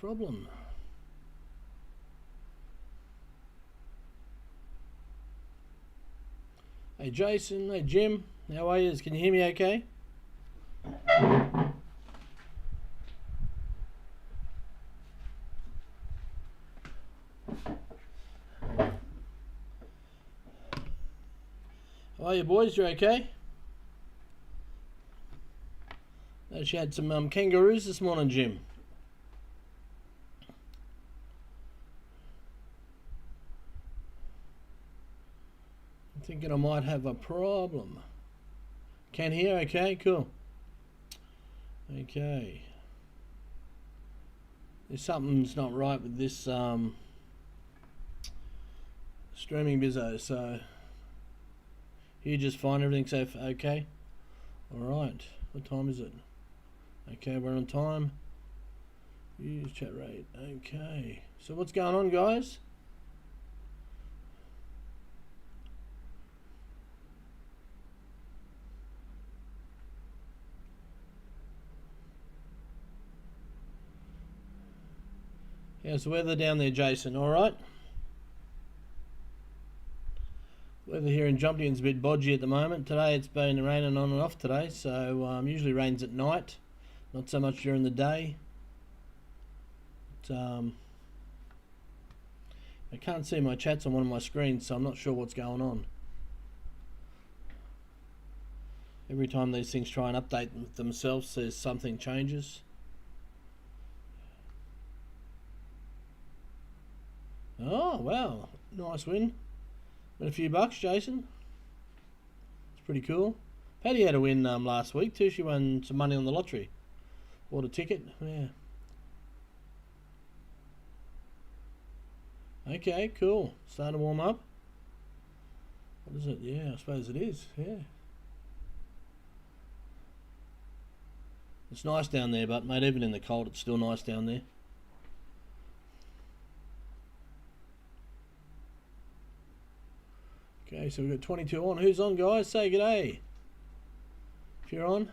problem? Hey Jason, hey Jim, how are you? Can you hear me okay? How are you boys? You okay? She had some kangaroos this morning, Jim. I'm thinking I might have a problem. Can hear? Okay, cool. Okay. There's something's not right with this streaming bizzo, so you just find everything safe. Okay. Alright. What time is it? Okay, we're on time. Use chat rate. Okay. So what's going on, guys? How's the weather down there, Jason? Alright? Weather here in Jumpion's a bit bodgy at the moment. Today it's been raining on and off today, so usually rains at night, not so much during the day. But, I can't see my chats on one of my screens, so I'm not sure what's going on. Every time these things try and update themselves, there's something changes. Oh, wow. Nice win. Win a few bucks, Jason. It's pretty cool. Patty had a win last week too. She won some money on the lottery. Bought a ticket. Yeah. Okay, cool. Starting to warm up. What is it? Yeah, I suppose it is. Yeah. It's nice down there, but mate, even in the cold, it's still nice down there. Okay, so we've got 22 on. Who's on, guys? Say g'day. If you're on.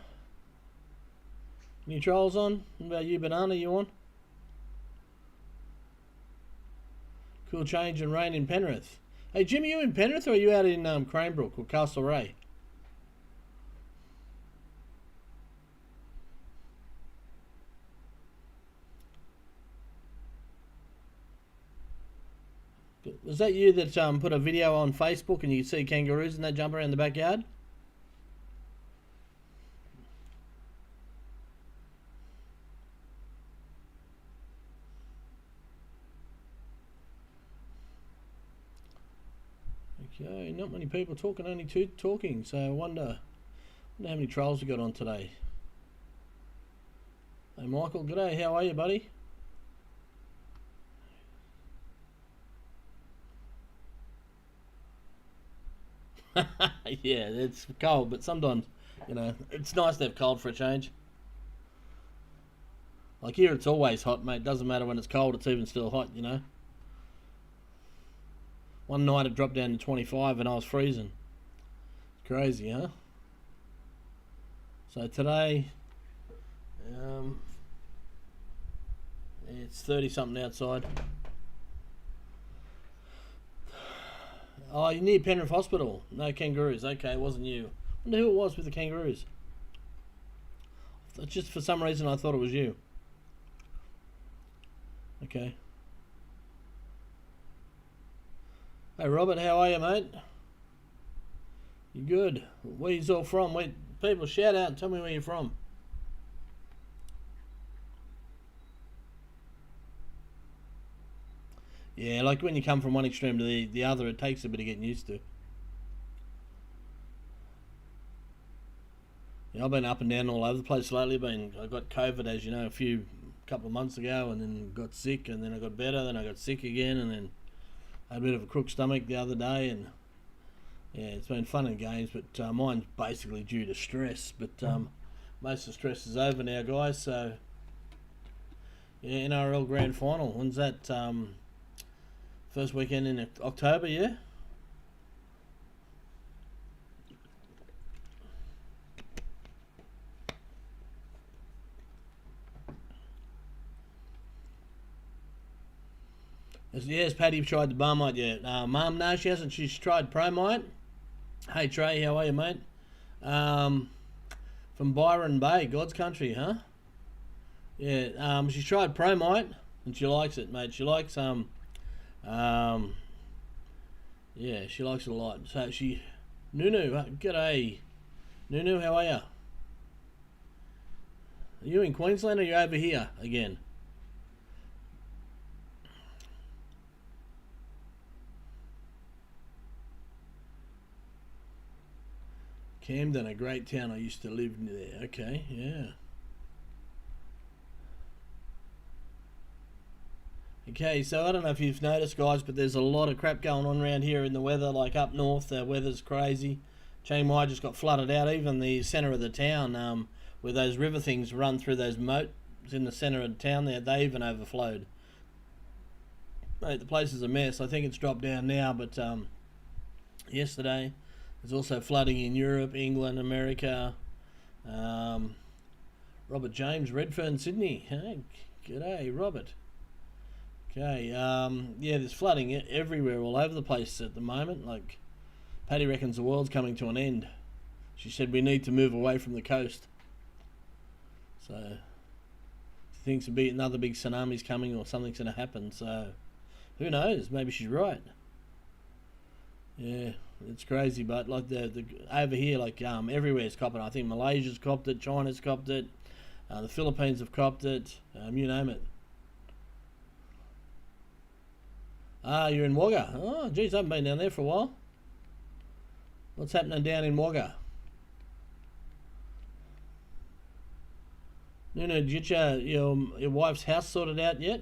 Any trolls on? What about you, Banana? You on? Cool change and rain in Penrith. Hey, Jim, are you in Penrith or are you out in Cranebrook or Castlereagh? Was that you that put a video on Facebook and you see kangaroos and they jump around the backyard? Okay, not many people talking, only two talking, so I wonder how many trolls we got on today. Hey Michael, g'day, how are you, buddy? Yeah, it's cold, but sometimes, you know, it's nice to have cold for a change. Like here, it's always hot, mate. Doesn't matter when it's cold, it's even still hot, you know. One night it dropped down to 25 and I was freezing. Crazy, huh? So today, it's 30 something outside. Oh, you're near Penrith Hospital. No kangaroos. Okay, it wasn't you. I wonder who it was with the kangaroos. Just for some reason I thought it was you. Okay. Hey Robert, how are you, mate? You good? Where you all from? Wait, people, shout out and tell me where you're from. Yeah, like when you come from one extreme to the other, it takes a bit of getting used to. Yeah, I've been up and down all over the place lately. I got COVID, as you know, couple of months ago, and then got sick, and then I got better, then I got sick again, and then I had a bit of a crook stomach the other day, and yeah, it's been fun and games, but mine's basically due to stress. But most of the stress is over now, guys. So yeah, NRL Grand Final. When's that? First weekend in October, yeah? Yes, Paddy tried the Marmite, yeah. Mum, no, she hasn't. She's tried Promite. Hey, Trey, how are you, mate? Um, from Byron Bay, God's country, huh? Yeah, she's tried Promite, and she likes it, mate. She likes, um, yeah, she likes it a lot. So Nunu, g'day. Nunu, how are you? Are you in Queensland or are you over here again? Camden, a great town. I used to live near there. Okay, yeah. Okay, so I don't know if you've noticed, guys, but there's a lot of crap going on around here in the weather. Like up north, the weather's crazy. Chiang Mai just got flooded out. Even the centre of the town, where those river things run through those moats in the centre of the town there, they even overflowed. Mate, the place is a mess. I think it's dropped down now, but yesterday there's also flooding in Europe, England, America. Robert James, Redfern, Sydney. Hey, g'day, Robert. Okay, yeah, there's flooding everywhere, all over the place at the moment. Like, Paddy reckons the world's coming to an end. She said we need to move away from the coast. So, she thinks another big tsunami's coming or something's going to happen. So, who knows? Maybe she's right. Yeah, it's crazy, but like the over here, like everywhere's copping. I think Malaysia's copped it, China's copped it, the Philippines have copped it. You name it. Ah, you're in Wagga. Oh, geez, I haven't been down there for a while. What's happening down in Wagga? No, did you get your wife's house sorted out yet?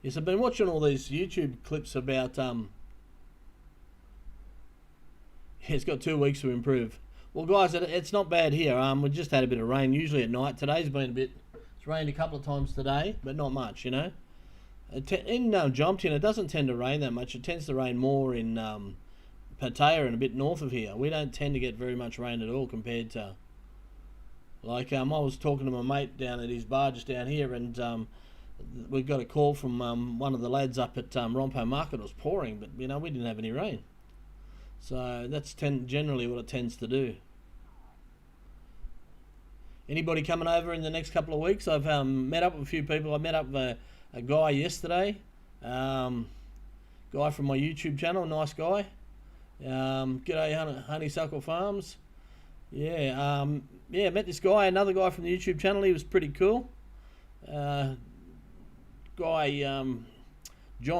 Yes, I've been watching all these YouTube clips about it's got 2 weeks to improve. Well, guys, it's not bad here. We just had a bit of rain, usually at night. Today's been it's rained a couple of times today, but not much, you know. In Jomtien, it doesn't tend to rain that much. It tends to rain more in Pattaya and a bit north of here. We don't tend to get very much rain at all compared to... Like, I was talking to my mate down at his bar just down here, and we got a call from one of the lads up at Rompo Market. It was pouring, but, we didn't have any rain. So that's generally what it tends to do. Anybody coming over in the next couple of weeks? I've met up with a few people. I met up with a guy yesterday, guy from my YouTube channel, nice guy. G'day Honeysuckle Farms. Yeah, met this guy, another guy from the YouTube channel. He was pretty cool. John,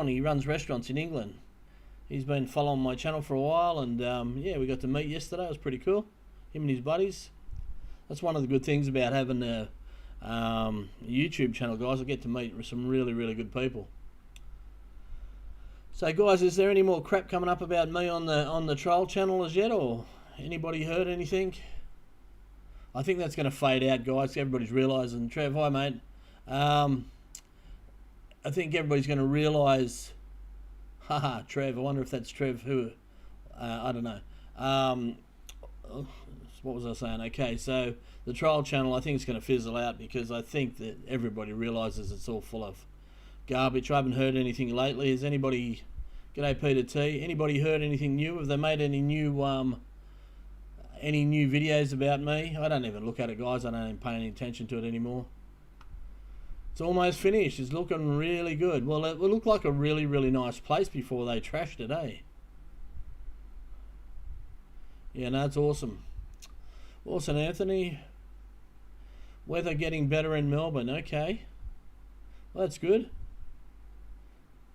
he runs restaurants in England. He's been following my channel for a while, and we got to meet yesterday. It was pretty cool. Him and his buddies. That's one of the good things about having a YouTube channel, guys. I get to meet some really, really good people. So, guys, is there any more crap coming up about me on the troll channel as yet, or anybody heard anything? I think that's going to fade out, guys. Everybody's realising. Trev, hi, mate. I think everybody's going to realise... Haha, Trev. I wonder if that's Trev who... I don't know. What was I saying? Okay, so the troll channel, I think it's going to fizzle out because I think that everybody realises it's all full of garbage. I haven't heard anything lately. Has anybody... G'day, Peter T. Anybody heard anything new? Have they made any new videos about me? I don't even look at it, guys. I don't even pay any attention to it anymore. It's almost finished. It's looking really good. Well, it looked like a really, really nice place before they trashed it, eh? Yeah, no, it's awesome. Awesome, Anthony. Weather getting better in Melbourne. Okay. Well, that's good.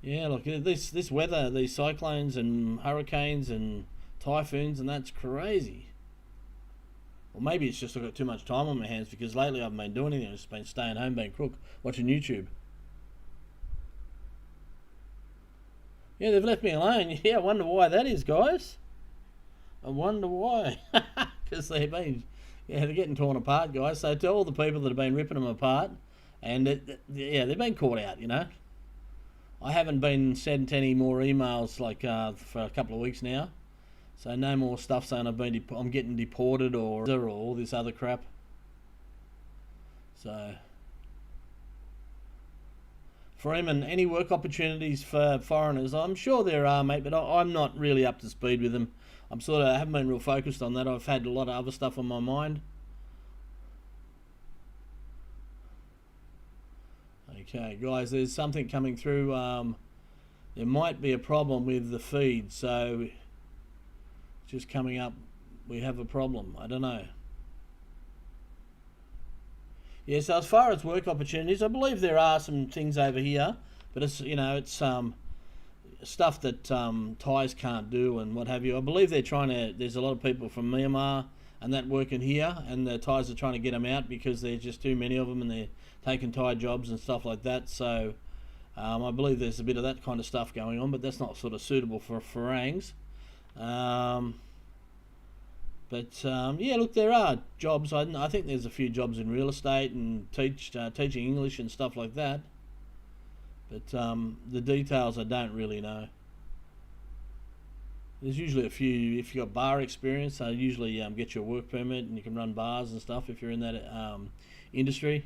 Yeah, look, this weather, these cyclones and hurricanes and typhoons, and that's crazy. Or maybe it's just I've got too much time on my hands because lately I haven't been doing anything. I've just been staying home, being crook, watching YouTube. Yeah, they've left me alone. Yeah, I wonder why that is, guys. I wonder why. Because they're getting torn apart, guys. So to all the people that have been ripping them apart, and they've been caught out, I haven't been sent any more emails for a couple of weeks now. So no more stuff saying I'm getting deported or all this other crap. So, Freeman, any work opportunities for foreigners? I'm sure there are, mate, but I'm not really up to speed with them. I haven't been real focused on that. I've had a lot of other stuff on my mind. Okay, guys, there's something coming through. There might be a problem with the feed, so just coming up, we have a problem. I don't know. Yeah, so as far as work opportunities, I believe there are some things over here, but it's stuff that Thais can't do and what have you. I believe they're trying to. There's a lot of people from Myanmar and that working here, and the Thais are trying to get them out because there's just too many of them, and they're taking Thai jobs and stuff like that. So I believe there's a bit of that kind of stuff going on, but that's not sort of suitable for Farangs. Yeah, look, there are jobs. I think there's a few jobs in real estate and teaching English and stuff like that. But the details I don't really know. There's usually a few, if you've got bar experience, they usually get you a work permit and you can run bars and stuff if you're in that industry.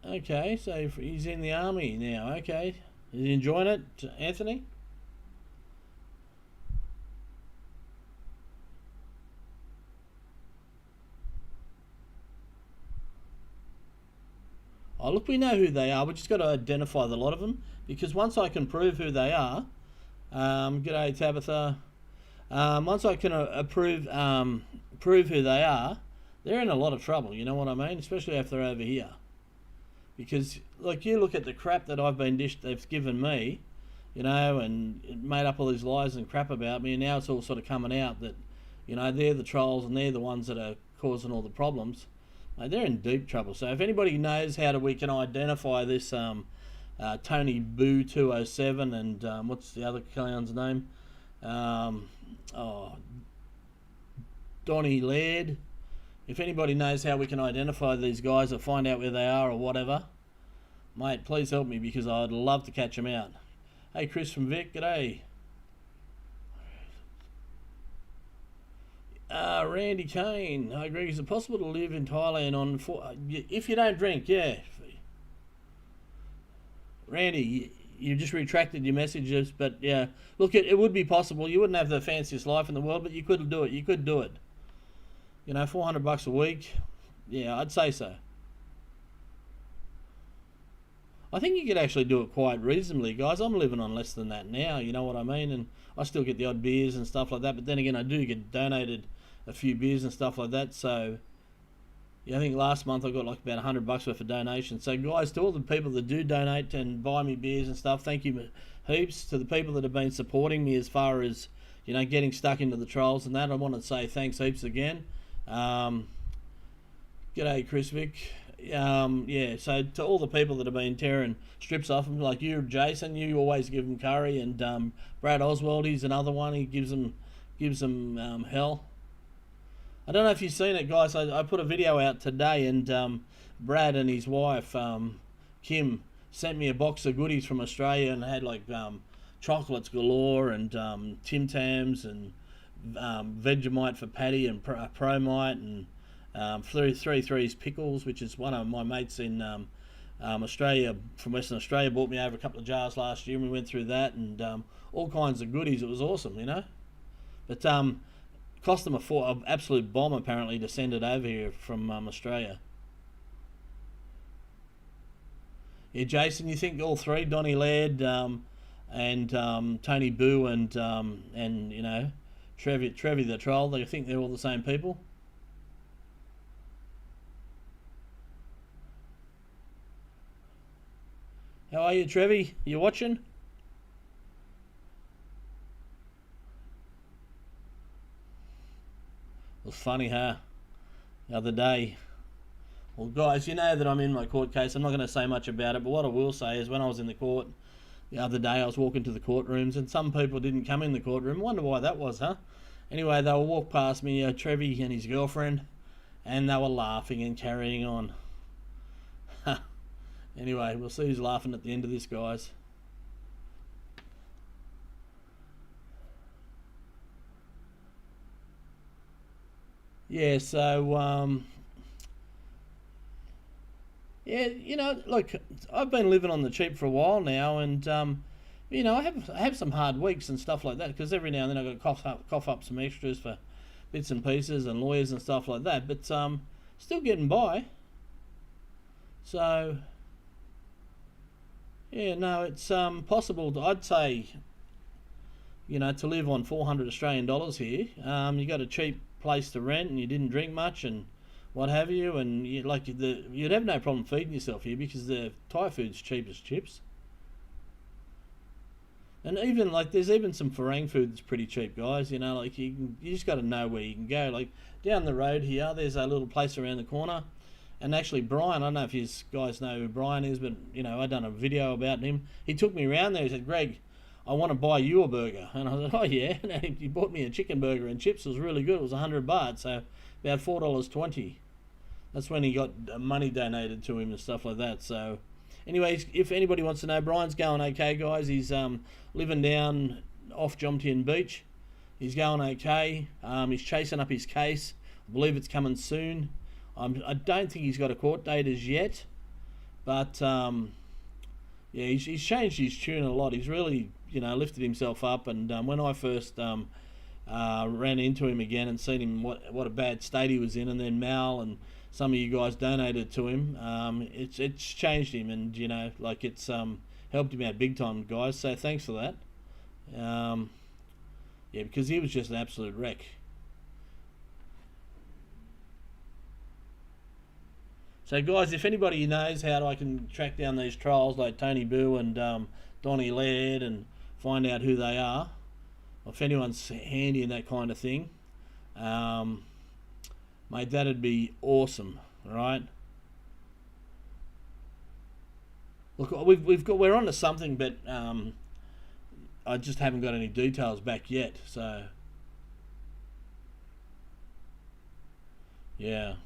Okay, so he's in the army now. Okay, is he enjoying it, Anthony? Oh, look, we know who they are. We just got to identify the lot of them, because once I can prove who they are, g'day Tabitha. Once I can prove who they are, they're in a lot of trouble. You know what I mean? Especially if they're over here. Because, like, you look at the crap that they've given me, you know, and it made up all these lies and crap about me, and now it's all sort of coming out that, you know, they're the trolls and they're the ones that are causing all the problems. They're in deep trouble. So if anybody knows how we can identify this Tony Boo 207 and what's the other clown's name? Donnie Laird. If anybody knows how we can identify these guys or find out where they are or whatever, mate, please help me, because I'd love to catch them out. Hey, Chris from Vic, g'day. Randy Kane. Hi, Greg. Is it possible to live in Thailand if you don't drink? Yeah. Randy, you just retracted your messages, but yeah. Look, it would be possible. You wouldn't have the fanciest life in the world, but you could do it. You could do it. You know, $400 a week. Yeah, I'd say so. I think you could actually do it quite reasonably, guys. I'm living on less than that now, you know what I mean? And I still get the odd beers and stuff like that, but then again, I do get donated a few beers and stuff like that. So, yeah, I think last month I got like about $100 worth of donations. So, guys, to all the people that do donate and buy me beers and stuff, thank you heaps. To the people that have been supporting me as far as, you know, getting stuck into the trolls and that, I want to say thanks heaps again. G'day, Chris Vic. Yeah, so to all the people that have been tearing strips off them, like you, Jason, you always give them curry, and Brad Oswald, he's another one. He gives them hell. I don't know if you've seen it, guys. I put a video out today, and Brad and his wife Kim sent me a box of goodies from Australia, and had like chocolates galore, and Tim Tams, and Vegemite for Paddy, and Promite, and 3-3's pickles, which is one of my mates in Australia, from Western Australia, bought me over a couple of jars last year, and we went through that, and all kinds of goodies. It was awesome, you know. But cost them an absolute bomb apparently to send it over here from Australia. Yeah, Jason, you think all three, Donnie Laird, and Tony Boo, and you know, Trevi the troll, they think they're all the same people? How are you, Trevi? You watching? It was funny, huh? The other day. Well, guys, you know that I'm in my court case. I'm not going to say much about it, but what I will say is when I was in the court the other day, I was walking to the courtrooms, and some people didn't come in the courtroom. I wonder why that was, huh? Anyway, they will walk past me, Trevi and his girlfriend, and they were laughing and carrying on. Anyway, we'll see who's laughing at the end of this, guys. yeah, so yeah, like I've been living on the cheap for a while now, and I have some hard weeks and stuff like that because every now and then I got to cough up some extras for bits and pieces and lawyers and stuff like that. But still getting by. So yeah, no, it's possible. I'd say to live on 400 Australian dollars here. You got a cheap place to rent, and you didn't drink much, and what have you, and you'd have no problem feeding yourself here because the Thai food's cheap as chips. And even like there's even some Farang food that's pretty cheap, guys. Like you just got to know where you can go. Like down the road here, there's a little place around the corner. And actually, Brian, I don't know if you guys know who Brian is, but I done a video about him. He took me around there. He said, "Greg, I want to buy you a burger." And I was like, "Oh yeah." And he bought me a chicken burger and chips. It was really good. It was 100 baht, so about $4.20. That's when he got money donated to him and stuff like that. So, anyways, if anybody wants to know, Brian's going okay, guys. He's living down off Jomtien Beach. He's going okay. He's chasing up his case. I believe it's coming soon. I don't think he's got a court date as yet, but yeah, he's changed his tune a lot. He's really lifted himself up. And when I first ran into him again and seen him what a bad state he was in, and then Mal and some of you guys donated to him, it's changed him, and it's helped him out big time, guys. So thanks for that. Yeah, because he was just an absolute wreck. So guys, if anybody knows how I can track down these trolls like Tony Boo and Donnie Laird and find out who they are, or if anyone's handy in that kind of thing, mate, that'd be awesome, right? Look, we're on to something, but I just haven't got any details back yet. So yeah.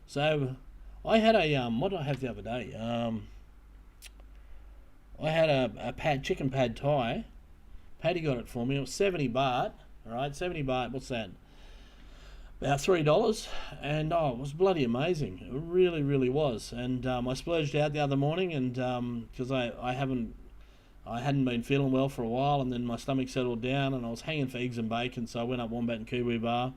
So I had a what did I have the other day? I had a chicken pad thai. Paddy got it for me. It was 70 baht. All right, 70 baht. What's that? About $3. And it was bloody amazing. It really, really was. And I splurged out the other morning, and because I hadn't been feeling well for a while, and then my stomach settled down, and I was hanging for eggs and bacon, so I went up Wombat and Kiwi Bar.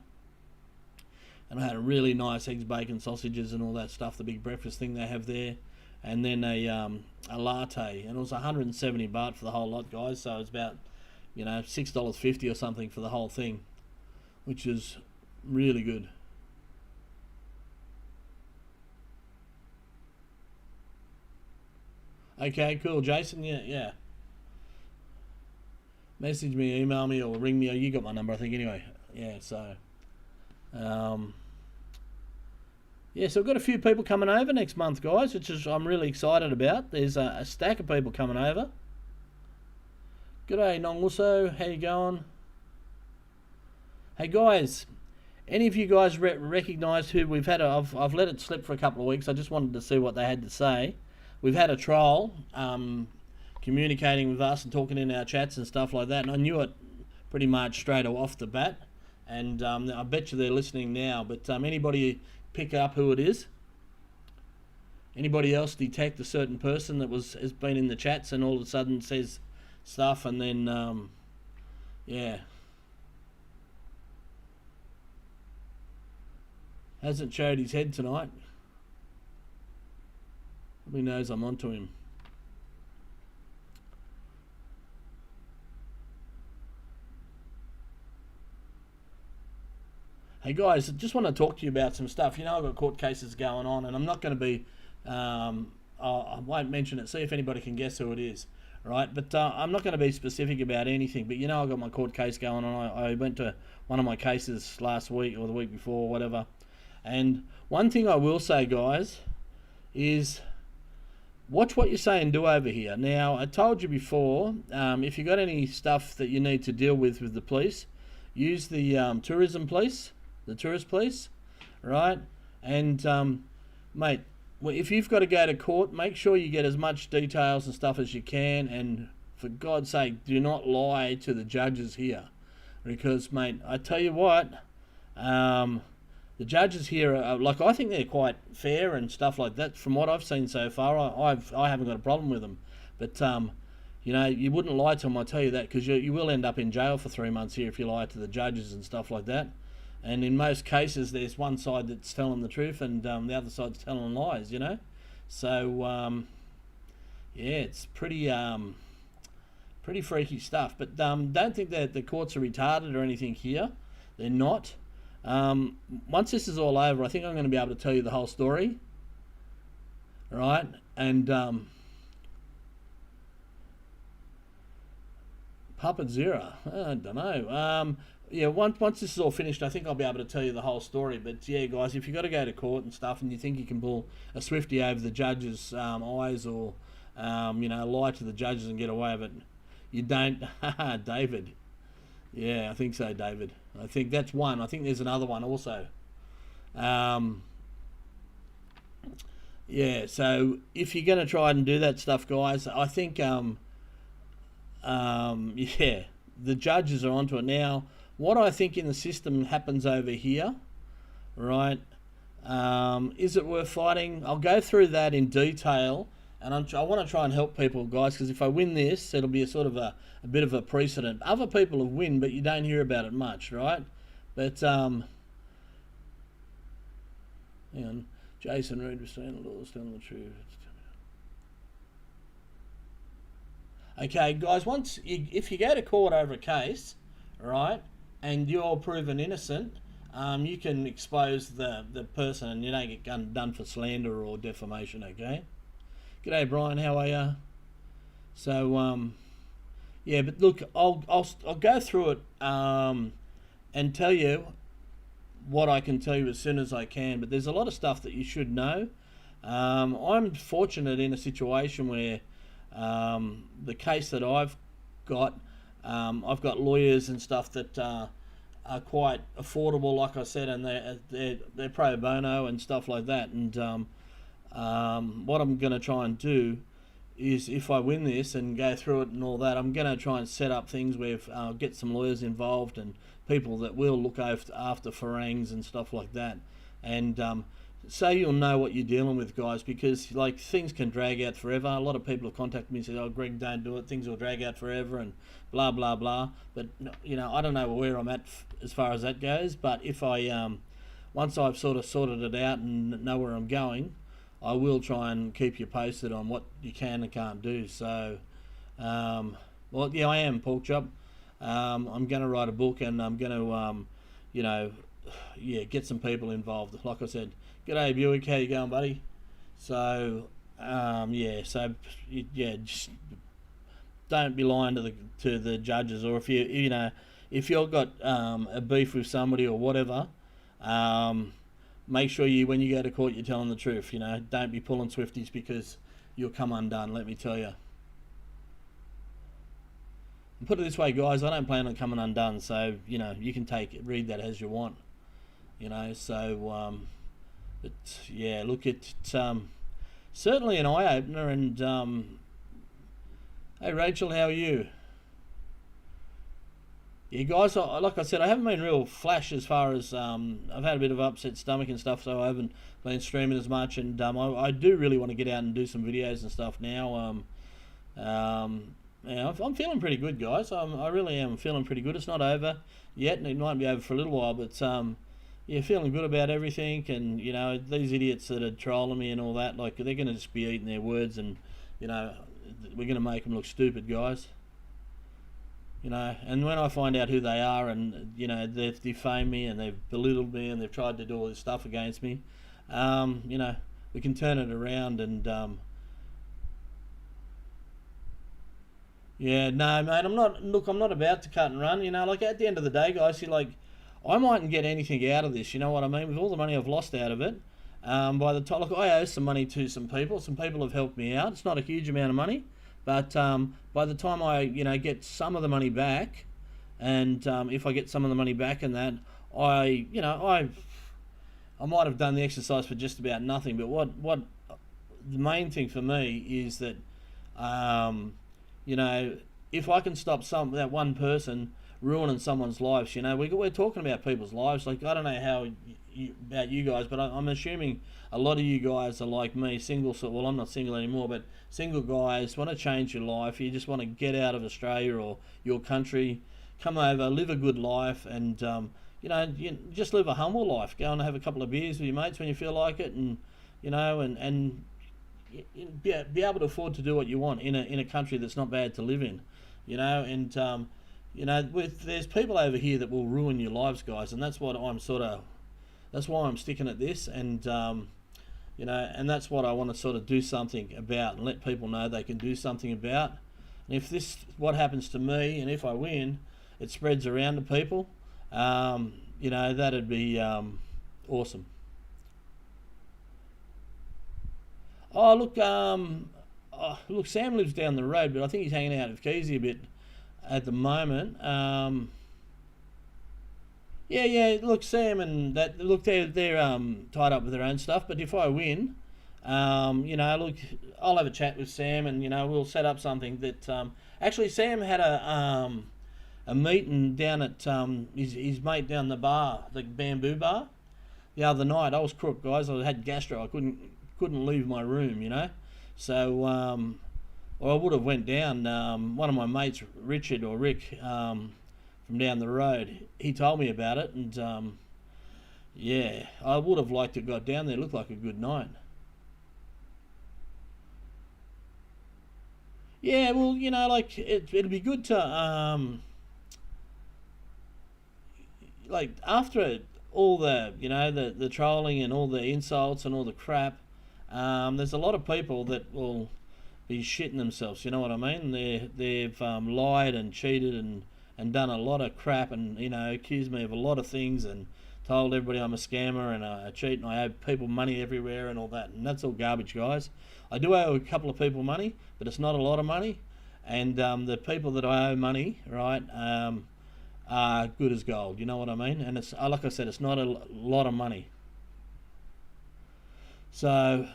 And I had a really nice eggs, bacon, sausages, and all that stuff, the big breakfast thing they have there. And then a latte. And it was 170 baht for the whole lot, guys. So it's about, $6.50 or something for the whole thing, which is really good. Okay, cool, Jason. Yeah. Message me, email me, or ring me. Or you got my number, I think, anyway. Yeah, so... yeah, so we've got a few people coming over next month, guys, which is I'm really excited about. There's a stack of people coming over. G'day, Nonguso. How you going? Hey, guys, any of you guys recognise who we've had? I've let it slip for a couple of weeks. I just wanted to see what they had to say. We've had a troll communicating with us and talking in our chats and stuff like that, and I knew it pretty much straight off the bat. And I bet you they're listening now. But anybody pick up who it is? Anybody else detect a certain person that has been in the chats and all of a sudden says stuff, and then yeah, hasn't showed his head tonight. Probably knows I'm onto him. Hey guys, I just want to talk to you about some stuff. I've got court cases going on, and I'm not going to be, I won't mention it, see if anybody can guess who it is, right? But I'm not going to be specific about anything, but I've got my court case going on. I went to one of my cases last week or the week before, whatever. And one thing I will say, guys, is watch what you say and do over here. Now, I told you before, if you got any stuff that you need to deal with the police, use the tourism police. The tourist police, right? And mate, if you've got to go to court, make sure you get as much details and stuff as you can, and for God's sake, do not lie to the judges here, because, mate, I tell you what, the judges here are, like, I think they're quite fair and stuff like that. From what I've seen so far, I haven't got a problem with them. But you know, you wouldn't lie to them, I tell you that, because you will end up in jail for 3 months here if you lie to the judges and stuff like that. And in most cases, there's one side that's telling the truth and the other side's telling lies, you know. So yeah, it's pretty freaky stuff. But don't think that the courts are retarded or anything here. They're not. Once this is all over, I think I'm going to be able to tell you the whole story. Right? And Puppet Zero, I don't know. Yeah, once this is all finished, I think I'll be able to tell you the whole story. But yeah, guys, if you've got to go to court and stuff and you think you can pull a Swifty over the judge's eyes, or you know, lie to the judges and get away with it, you don't. David. Yeah, I think so, David. I think that's one. I think there's another one also. Yeah, so if you're going to try and do that stuff, guys, I think, yeah, the judges are onto it now. What I think in the system happens over here, right? Is it worth fighting? I'll go through that in detail, and I want to try and help people, guys, because if I win this, it'll be a sort of a bit of a precedent. Other people have won, but you don't hear about it much, right? But hang on, Jason Reed was saying the law, telling the truth. Okay, guys, if you go to court over a case, right, and you're proven innocent, you can expose the person and you don't get done for slander or defamation, okay? G'day, Brian, how are you? So, yeah, but look, I'll go through it and tell you what I can tell you as soon as I can, but there's a lot of stuff that you should know. I'm fortunate in a situation where the case that I've got lawyers and stuff that are quite affordable, like I said, and they're pro bono and stuff like that. And what I'm going to try and do is, if I win this and go through it and all that, I'm going to try and set up things where get some lawyers involved and people that will look after Farangs and stuff like that. And so you'll know what you're dealing with, guys, because like things can drag out forever. A lot of people have contacted me and said, "Oh, Greg, don't do it. Things will drag out forever," and blah blah blah. But you know, I don't know where I'm at as far as that goes. But if I once I've sort of sorted it out and know where I'm going, I will try and keep you posted on what you can and can't do. So, well, yeah, I am Pork Chop. I'm going to write a book, and I'm going to, you know, yeah, get some people involved. Like I said, g'day Buick, how you going, buddy? So, yeah, just don't be lying to the judges, or if you know, if you've got a beef with somebody or whatever, make sure when you go to court, you're telling the truth. You know, don't be pulling Swifties, because you'll come undone, let me tell you. And put it this way, guys, I don't plan on coming undone, so, you know, you can read that as you want. You know, so, but, yeah, look, it's certainly an eye-opener, and, hey, Rachel, how are you? Yeah, guys, like I said, I haven't been real flash as far as, I've had a bit of upset stomach and stuff, so I haven't been streaming as much, and I do really want to get out and do some videos and stuff now. Yeah, I'm feeling pretty good, guys. I really am feeling pretty good. It's not over yet, and it might be over for a little while, but yeah, feeling good about everything. And you know, these idiots that are trolling me and all that, like, they're going to just be eating their words, and you know, we're going to make them look stupid, guys. You know, and when I find out who they are, and you know, they've defamed me and they've belittled me and they've tried to do all this stuff against me, you know, we can turn it around. And yeah, no, mate, I'm not about to cut and run. You know, like, at the end of the day, guys, you're like, I mightn't get anything out of this. You know what I mean? With all the money I've lost out of it, by the time, like, I owe some money to some people. Some people have helped me out. It's not a huge amount of money. But by the time I, you know, get some of the money back, and if I get some of the money back and that, I might have done the exercise for just about nothing. But what the main thing for me is that, you know, if I can stop that one person ruining someone's lives. You know, we're talking about people's lives. Like, I don't know how about you guys, but I'm assuming a lot of you guys are like me, single. So, well, I'm not single anymore, but single guys want to change your life. You just want to get out of Australia or your country, come over, live a good life, and you know, you just live a humble life. Go and have a couple of beers with your mates when you feel like it, and you know, and be able to afford to do what you want in a country that's not bad to live in, you know. And you know, there's people over here that will ruin your lives, guys, and that's what that's why I'm sticking at this, and you know, and that's what I want to sort of do something about and let people know they can do something about. And if this what happens to me, and if I win, it spreads around to people, you know, that'd be awesome. Oh look, Sam lives down the road, but I think he's hanging out with Keezy a bit at the moment. Yeah. Look, Sam and that. Look, they're tied up with their own stuff. But if I win, you know, look, I'll have a chat with Sam, and you know, we'll set up something that. Actually, Sam had a meeting down at his mate down the bar, the Bamboo Bar, the other night. I was crook, guys. I had gastro. I couldn't leave my room, you know. So, well, I would have went down. One of my mates, Richard or Rick, from down the road, he told me about it, and yeah, I would have liked to have got down there. It looked like a good night. Yeah, well, you know, like it'd be good to like after all the, you know, the trolling and all the insults and all the crap. There's a lot of people that will be shitting themselves. You know what I mean? They've lied and cheated and done a lot of crap, and you know, accused me of a lot of things, and told everybody I'm a scammer and I cheat and I owe people money everywhere and all that. And that's all garbage, guys. I do owe a couple of people money, but it's not a lot of money. And the people that I owe money, right, are good as gold. You know what I mean? And it's like I said, it's not a lot of money. So,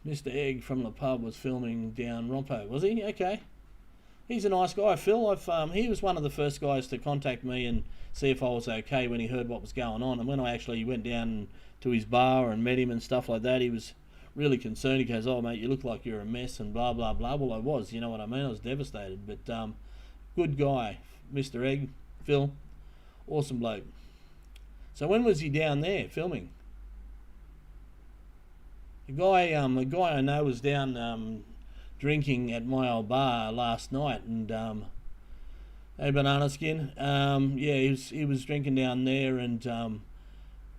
Mr. Egg from the pub was filming down Rompo, was he? Okay. He's a nice guy, Phil. He was one of the first guys to contact me and see if I was okay when he heard what was going on. And when I actually went down to his bar and met him and stuff like that, he was really concerned. He goes, "Oh, mate, you look like you're a mess," and blah, blah, blah. Well, I was, you know what I mean? I was devastated. But good guy, Mr. Egg, Phil. Awesome bloke. So when was he down there filming? The guy I know was down drinking at my old bar last night, and hey, banana skin. Yeah, he was drinking down there, and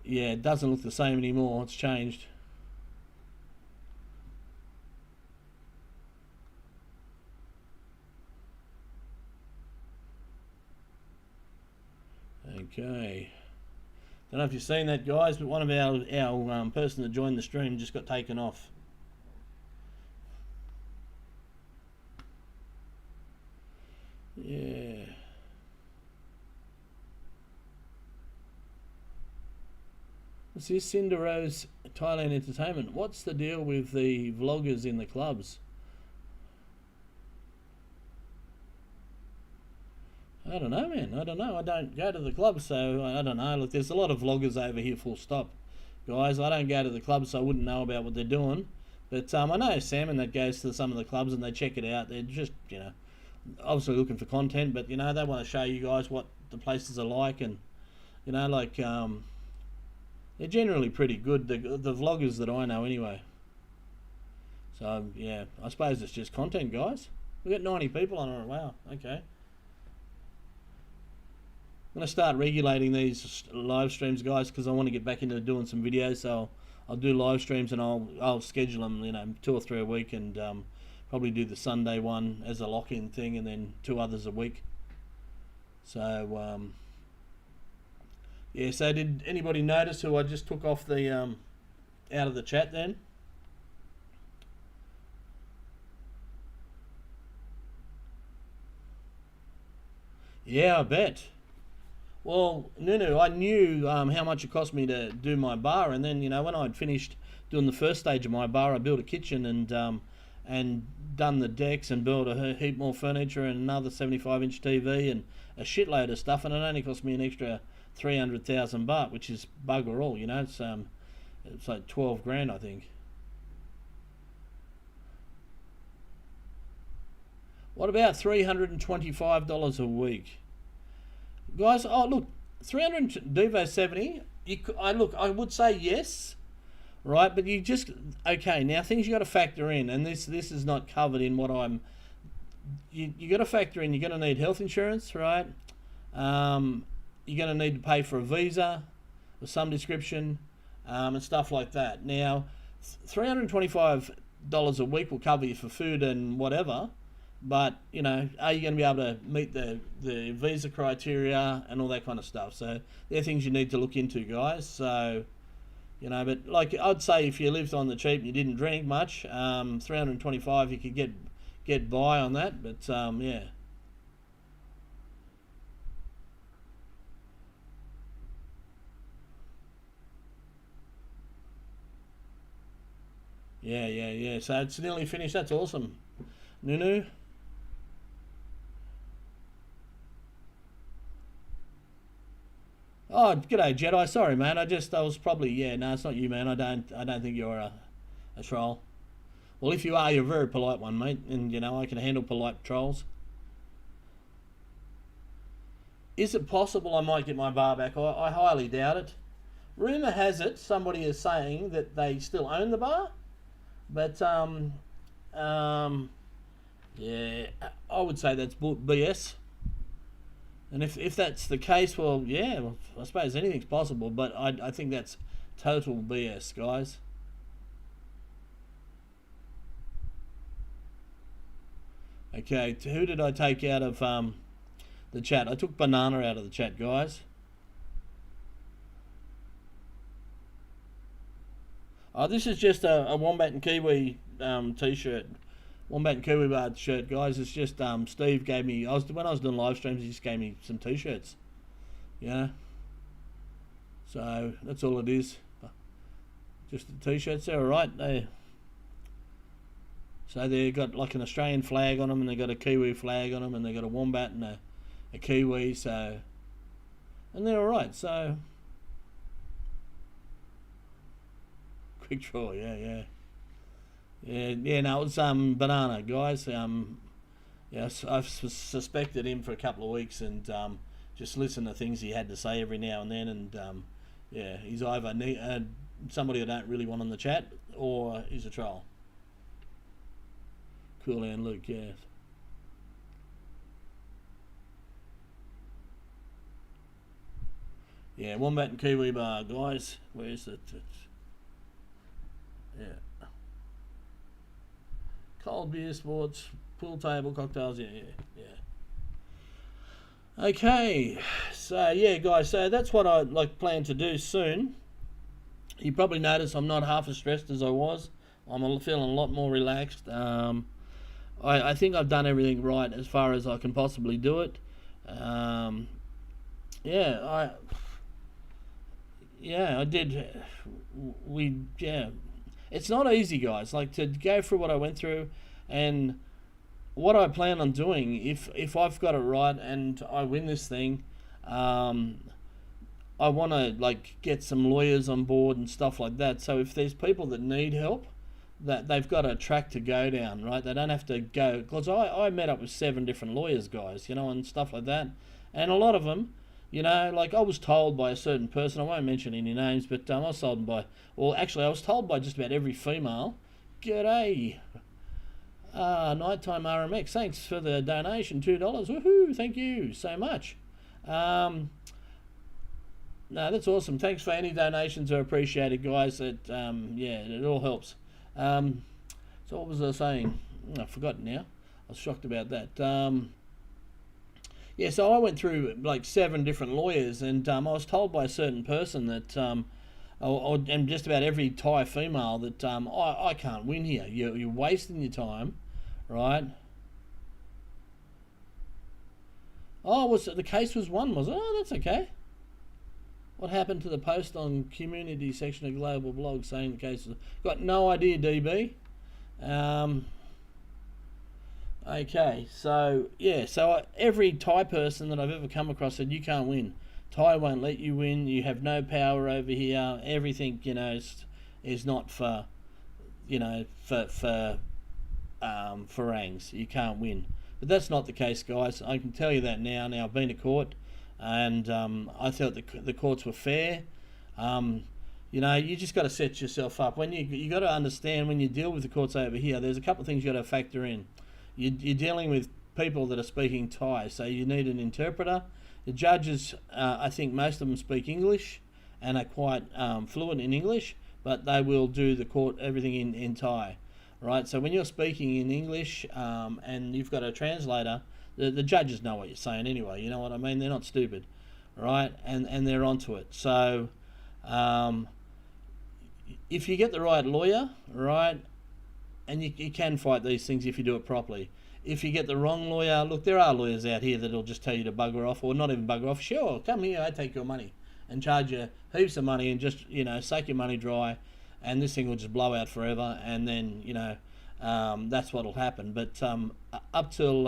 yeah, it doesn't look the same anymore. It's changed. Okay. Don't know if you've seen that, guys, but one of our person that joined the stream just got taken off. Yeah. What's this? Cindero's Thailand Entertainment. What's the deal with the vloggers in the clubs? I don't know, man. I don't know. I don't go to the club, so I don't know. Look, there's a lot of vloggers over here, full stop. Guys, I don't go to the club, so I wouldn't know about what they're doing. But I know Salmon that goes to some of the clubs and they check it out. They're just, you know, obviously looking for content, but, you know, they want to show you guys what the places are like, and, you know, like, they're generally pretty good, the vloggers that I know anyway. So, yeah, I suppose it's just content, guys. We've got 90 people on it. Wow, okay. I'm going to start regulating these live streams, guys, because I want to get back into doing some videos. So I'll do live streams, and I'll schedule them, you know, 2 or 3 a week, and probably do the Sunday one as a lock-in thing, and then 2 others a week. So yeah. So did anybody notice who I just took off the out of the chat then? Yeah, I bet. Well, Nunu, I knew how much it cost me to do my bar, and then, you know, when I'd finished doing the first stage of my bar, I built a kitchen, and and done the decks and built a heap more furniture and another 75-inch TV and a shitload of stuff, and it only cost me an extra 300,000 baht, which is bugger all, you know. It's like 12 grand, I think. What about $325 a week, guys? Oh look, 300 Devo 70. I would say yes, right? But you just okay. Now things you got to factor in, and this is not covered in what I'm. You got to factor in. You're going to need health insurance, right? You're going to need to pay for a visa of some description, and stuff like that. Now, $325 a week will cover you for food and whatever. But, you know, are you going to be able to meet the visa criteria and all that kind of stuff? So they're things you need to look into, guys. So, you know, but like I'd say if you lived on the cheap and you didn't drink much, 325 you could get by on that. But, yeah. Yeah. So it's nearly finished. That's awesome. Nunu? Oh, g'day Jedi. Sorry, man. I was probably no, it's not you, man. I don't think you're a troll. Well, if you are, you're a very polite one, mate. And you know I can handle polite trolls. Is it possible I might get my bar back? I highly doubt it. Rumor has it somebody is saying that they still own the bar, but yeah, I would say that's BS. And if that's the case, well, yeah, well, I suppose anything's possible, but I think that's total BS, guys. Okay, who did I take out of the chat? I took Banana out of the chat, guys. Oh, this is just a Wombat and Kiwi t-shirt. Wombat and Kiwi Bar shirt, guys. It's just Steve gave me. When I was doing live streams, he just gave me some t-shirts. Yeah. So that's all it is. Just the t-shirts. They're alright. So they've got like an Australian flag on them, and they got a Kiwi flag on them, and they got a wombat and a Kiwi. So, and they're alright. So quick draw. Yeah. No, it was Banana, guys. Yes, I've suspected him for a couple of weeks, and just listen to things he had to say every now and then, and yeah, he's either somebody I don't really want on the chat, or he's a troll. Cool and Luke, yeah. Yeah, Wombat and Kiwi Bar, guys. Where's it? Yeah. Cold beer, sports, pool table, cocktails, yeah. Okay, so yeah, guys, so that's what I plan to do soon. You probably notice I'm not half as stressed as I was. I'm feeling a lot more relaxed. I think I've done everything right as far as I can possibly do it. I did. It's not easy, guys. Like, to go through what I went through, and what I plan on doing if I've got it right and I win this thing. I want to get some lawyers on board and stuff like that. So if there's people that need help, that they've got a track to go down, right? They don't have to go, because I met up with 7 different lawyers, guys, and stuff like that, and a lot of them. I was told by a certain person, I won't mention any names, but I was told I was told by just about every female, g'day, Nighttime RMX, thanks for the donation, $2, woohoo, thank you so much. No, that's awesome, thanks for any donations are appreciated, guys, it all helps. So what was I saying? I've forgotten now, I was shocked about that. Yeah, so I went through 7 different lawyers, and I was told by a certain person that, and just about every Thai female, that I can't win here. You're wasting your time, right? Oh, the case was won, was it? Oh, that's okay. What happened to the post on community section of Global Blog saying the case was... Got no idea, DB. Okay, so yeah, every Thai person that I've ever come across said you can't win. Thai won't let you win. You have no power over here. Everything is not for Farangs. You can't win. But that's not the case, guys. I can tell you that now. Now I've been to court, and I thought the courts were fair. Um, you just got to set yourself up. When you got to understand when you deal with the courts over here, there's a couple of things you got to factor in. You're dealing with people that are speaking Thai, so you need an interpreter. The judges, I think most of them speak English and are quite fluent in English, but they will do the court everything in Thai, right? So when you're speaking in English and you've got a translator, the judges know what you're saying anyway. You know what I mean? They're not stupid, right? And they're onto it. So if you get the right lawyer, right, and you can fight these things if you do it properly. If you get the wrong lawyer, look, there are lawyers out here that'll just tell you to bugger off, or not even bugger off. Sure, come here, I take your money, and charge you heaps of money, and just suck your money dry, and this thing will just blow out forever, and then that's what'll happen. But up till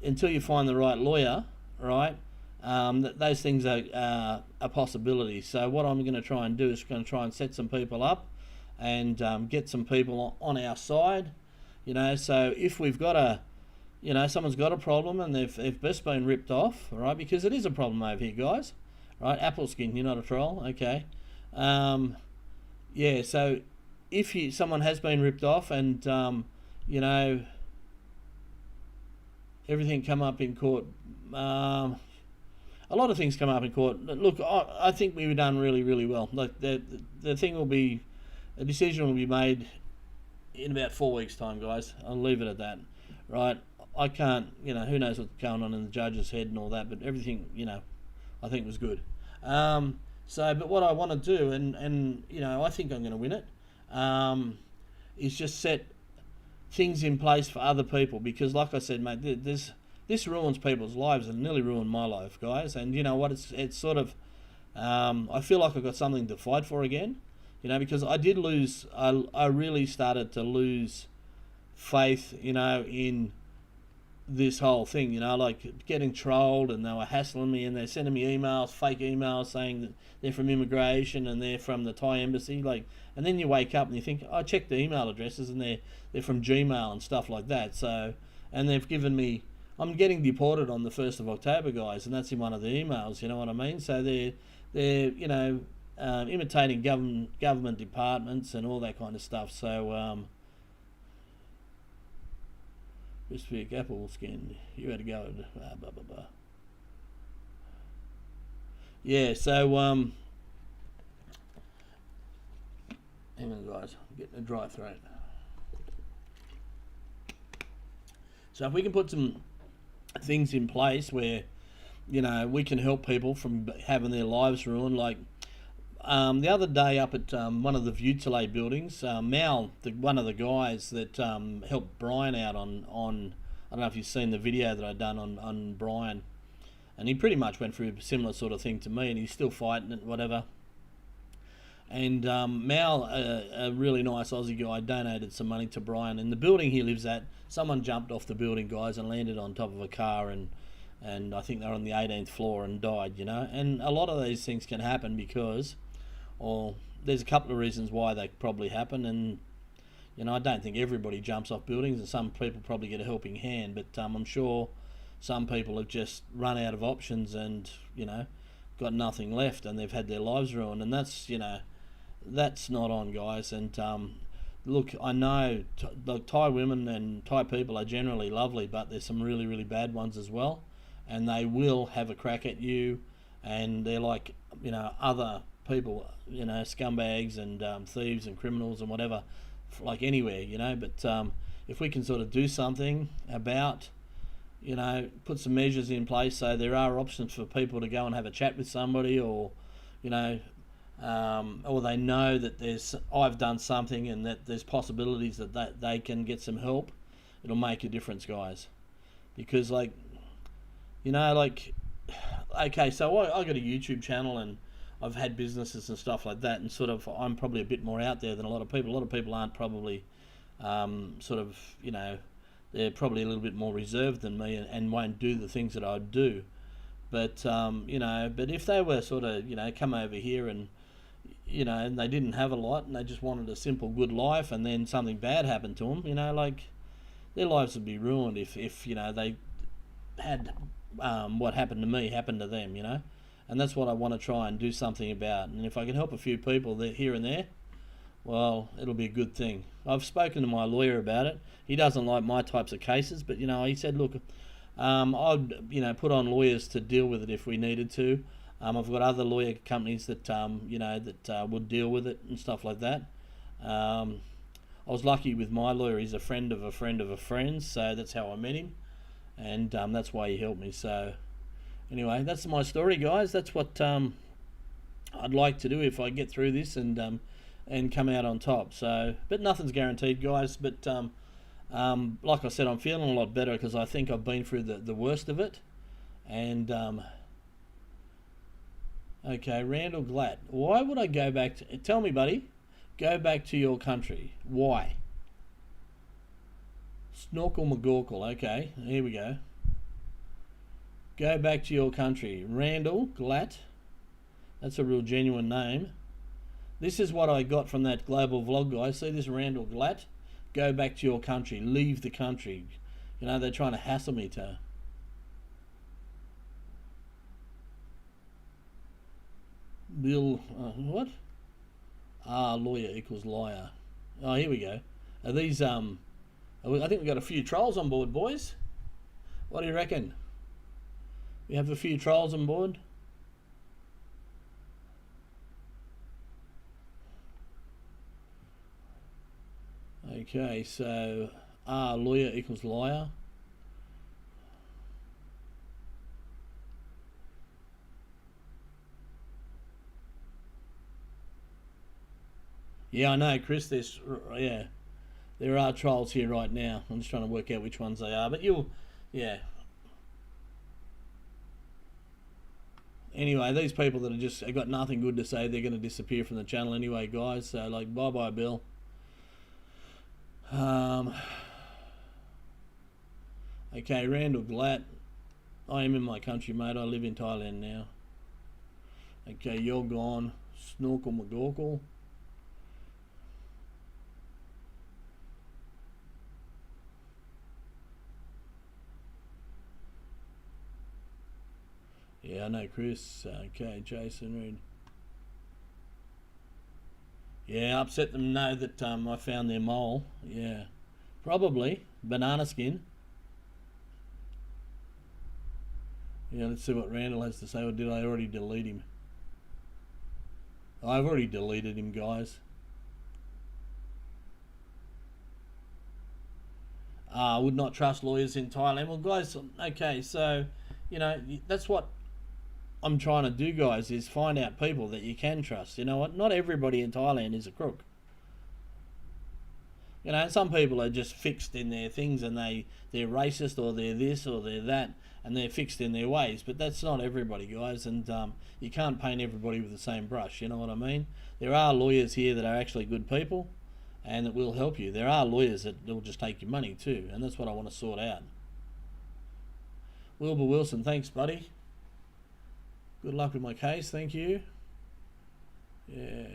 until you find the right lawyer, right, those things are a possibility. So what I'm going to try and do is going to try and set some people up and get some people on our side, so if we've got someone's got a problem and they've just been ripped off, right, because it is a problem over here, guys, right, apple skin, you're not a troll, okay, so if someone has been ripped off and, everything come up in court, a lot of things come up in court. Look, I think we've done really, really well. Like the thing will be, a decision will be made in about 4 weeks' time, guys. I'll leave it at that, right? I can't, who knows what's going on in the judge's head and all that, but everything, I think was good. But what I want to do, and I think I'm going to win it, is just set things in place for other people, because, like I said, mate, this ruins people's lives and nearly ruined my life, guys. And you know what? It's sort of, I feel like I've got something to fight for again. Because I did lose, I really started to lose faith, in this whole thing, like getting trolled, and they were hassling me, and they're sending me emails, fake emails, saying that they're from immigration and they're from the Thai embassy, and then you wake up and you think, I checked the email addresses and they're from Gmail and stuff like that. So, and they've given me, I'm getting deported on the 1st of October, guys, and that's in one of the emails, you know what I mean? So they're imitating government departments and all that kind of stuff. So, Crispy apple skin, you had to go and blah blah blah. Yeah. So, hang on, guys, I'm getting a dry throat. So if we can put some things in place where we can help people from having their lives ruined, like. The other day up at one of the Vutile buildings, Mal, one of the guys that helped Brian out on, I don't know if you've seen the video that I done on Brian, and he pretty much went through a similar sort of thing to me, and he's still fighting it, whatever. And Mal, a really nice Aussie guy, donated some money to Brian. In the building he lives at, someone jumped off the building, guys, and landed on top of a car, and I think they were on the 18th floor and died, And a lot of these things can happen because... or there's a couple of reasons why they probably happen, and I don't think everybody jumps off buildings, and some people probably get a helping hand, but I'm sure some people have just run out of options and got nothing left, and they've had their lives ruined, and that's that's not on, guys. And look, I know the Thai women and Thai people are generally lovely, but there's some really, really bad ones as well, and they will have a crack at you, and they're like other people, scumbags and thieves and criminals and whatever, like anywhere, but if we can sort of do something about, put some measures in place so there are options for people to go and have a chat with somebody, or or they know that I've done something and that there's possibilities that they can get some help, it'll make a difference, guys. Because okay, so I got a YouTube channel, and I've had businesses and stuff like that, and sort of I'm probably a bit more out there than a lot of people. A lot of people aren't probably they're probably a little bit more reserved than me and won't do the things that I'd do. But you know, but if they were sort of, you know, come over here and, you know, and they didn't have a lot and they just wanted a simple good life, and then something bad happened to them, you know, like their lives would be ruined if you know, they had what happened to me happen to them, you know. And that's what I want to try and do something about. And if I can help a few people here and there, well, it'll be a good thing. I've spoken to my lawyer about it. He doesn't like my types of cases, but you know, he said, look, I'd, you know, put on lawyers to deal with it if we needed to. I've got other lawyer companies that you know, that would deal with it and stuff like that. I was lucky with my lawyer. He's a friend of a friend of a friend, so that's how I met him, and that's why he helped me. So anyway, that's my story, guys. That's what I'd like to do if I get through this and come out on top. So, but nothing's guaranteed, guys. But like I said, I'm feeling a lot better because I think I've been through the worst of it. And okay, Randall Glatt. Why would I go back to... Tell me, buddy. Go back to your country. Why? Snorkel McGorkle. Okay, here we go. Go back to your country. Randall Glatt. That's a real genuine name. This is what I got from that global vlog guy. See this, Randall Glatt? Go back to your country. Leave the country. You know, they're trying to hassle me to... Bill, what? Lawyer equals liar. Oh, here we go. Are these, I think we've got a few trolls on board, boys. What do you reckon? We have a few trolls on board? Okay, so, lawyer equals liar. Yeah, I know, Chris. Yeah, there are trolls here right now. I'm just trying to work out which ones they are, but yeah. Anyway, these people that have got nothing good to say, they're going to disappear from the channel anyway, guys. So, like, bye, Bill. Okay, Randall Glatt. I am in my country, mate. I live in Thailand now. Okay, you're gone. Snorkel McGorkle. Yeah, I know, Chris. Okay, Jason Reed. Yeah, upset them to know that I found their mole. Yeah, probably. Banana skin. Yeah, let's see what Randall has to say. Or did I already delete him? I've already deleted him, guys. I would not trust lawyers in Thailand. Well, guys, okay, so, you know, that's what I'm trying to do, guys, is find out people that you can trust. You know what? Not everybody in Thailand is a crook. You know, some people are just fixed in their things and they're racist or they're this or they're that and they're fixed in their ways. But that's not everybody, guys, and you can't paint everybody with the same brush. You know what I mean? There are lawyers here that are actually good people and that will help you. There are lawyers that will just take your money too, and that's what I want to sort out. Wilbur Wilson, thanks, buddy. Good luck with my case, thank you. Yeah.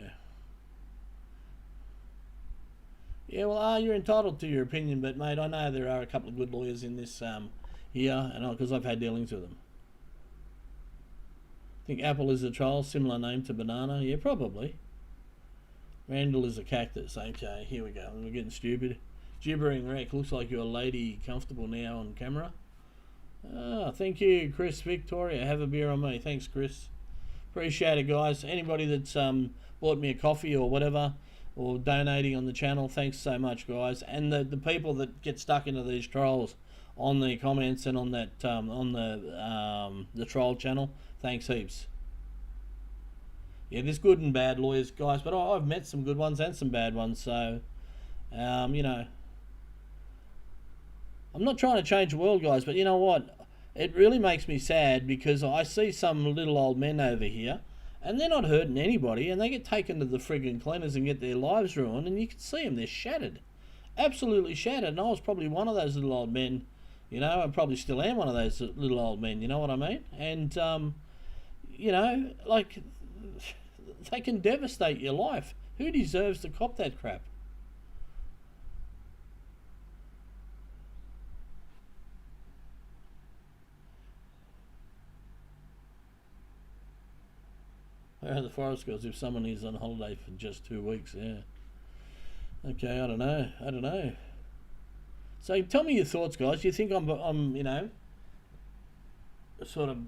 Yeah, well, you're entitled to your opinion, but mate, I know there are a couple of good lawyers in this here, and because I've had dealings with them. I think Apple is a troll, similar name to banana. Yeah, probably. Randall is a cactus. Okay, here we go. We're getting stupid. Gibbering wreck. Looks like you're a lady comfortable now on camera. Thank you, Chris Victoria. Have a beer on me. Thanks, Chris. Appreciate it, guys. Anybody that's bought me a coffee or whatever, or donating on the channel, thanks so much, guys. And the people that get stuck into these trolls on the comments and on that on the troll channel, thanks heaps. Yeah, there's good and bad lawyers, guys, but I've met some good ones and some bad ones. So, you know, I'm not trying to change the world, guys, but you know what? It really makes me sad because I see some little old men over here and they're not hurting anybody and they get taken to the friggin' cleaners and get their lives ruined, and you can see them, they're shattered. absolutely shattered. And I was probably one of those little old men, you know. I probably still am one of those little old men. You know what I mean? And you know, like they can devastate your life. Who deserves to cop that crap? Where are the forest girls if someone is on holiday for just 2 weeks? Yeah. Okay, I don't know. I don't know. So tell me your thoughts, guys. Do you think I'm you know, sort of...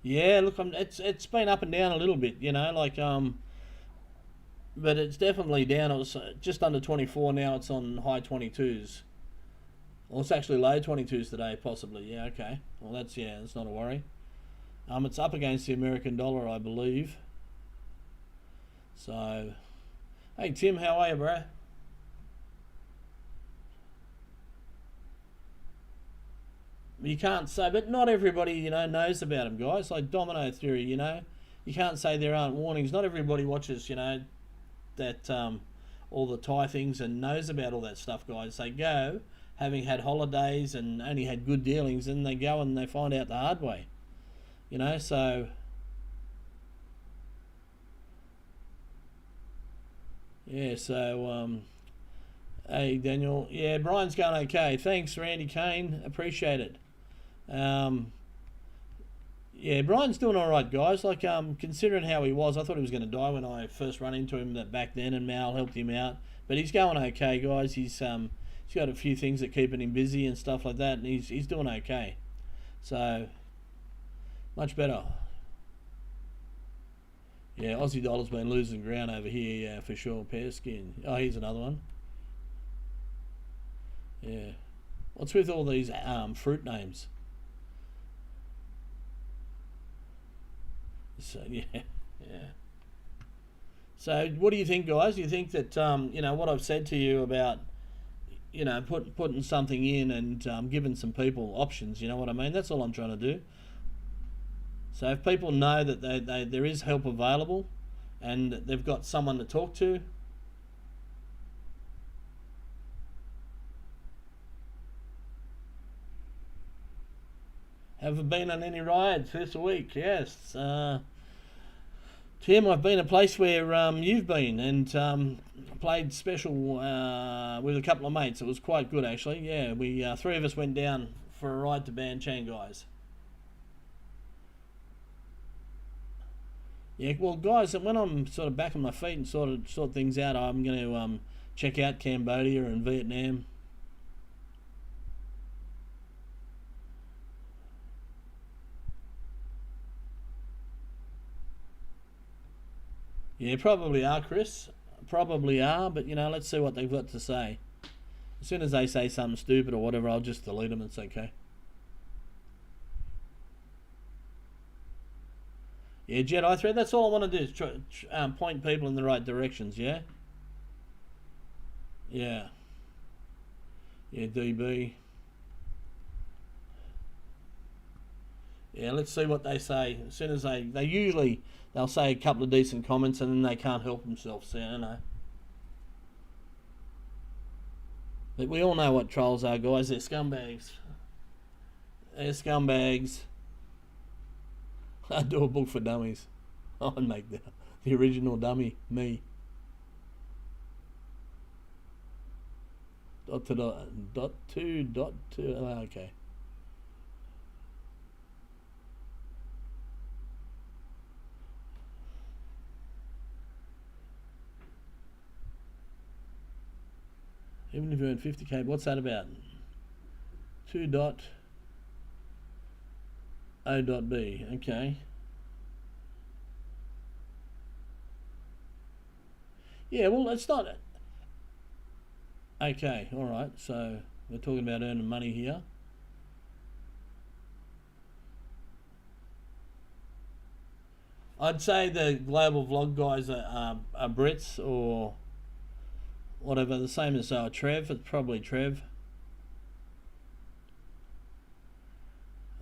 Yeah, look, it's been up and down a little bit, you know, like but it's definitely down. It was just under 24 now. It's on high 22s. Well, it's actually low 22s today, possibly. Yeah, okay. Well, that's not a worry. It's up against the American dollar, I believe. So, hey Tim, how are you, bro? You can't say, but not everybody, you know, knows about them, guys. Like domino theory, you know, you can't say there aren't warnings. Not everybody watches, you know, that all the Thai things and knows about all that stuff, guys. They go having had holidays and only had good dealings, and they go and they find out the hard way, you know. So yeah, so hey Daniel, yeah, Brian's going okay. Thanks, Randy Kane, appreciate it. Um, yeah, Brian's doing all right, guys. Like, considering how he was, I thought he was going to die when I first run into him back then, and Mal helped him out. But he's going okay, guys. He's got a few things that keeping him busy and stuff like that, and he's doing okay. So much better. Yeah, Aussie dollar's been losing ground over here, yeah, for sure. Pear skin. Oh, here's another one. Yeah. What's with all these fruit names? So yeah, yeah. So what do you think, guys? Do you think that you know what I've said to you about, you know, putting something in and giving some people options? You know what I mean? That's all I'm trying to do. So if people know that there is help available, and they've got someone to talk to. Have I been on any rides this week? Yes. Tim, I've been a place where you've been, and played special with a couple of mates. It was quite good, actually. Yeah, we three of us went down for a ride to Ban Chang, guys. Yeah, well, guys, when I'm sort of back on my feet and sort things out, I'm going to check out Cambodia and Vietnam. Yeah, probably are, Chris. Probably are, but you know, let's see what they've got to say. As soon as they say something stupid or whatever, I'll just delete them. It's okay. Yeah, Jedi thread. That's all I want to do is point people in the right directions. Yeah. Yeah. Yeah, DB. Yeah, let's see what they say. As soon as they'll say a couple of decent comments and then they can't help themselves. So, you know. But we all know what trolls are, guys. They're scumbags. They're scumbags. I'd do a book for dummies. I'd make the original dummy, me. Dot to dot two. Oh, okay. Even if you earn 50k, what's that about? 2 dot O dot B. Okay. Yeah, well, it's not. Okay, all right. So we're talking about earning money here. I'd say the global vlog guys are Brits or whatever, the same as Trev. It's probably Trev.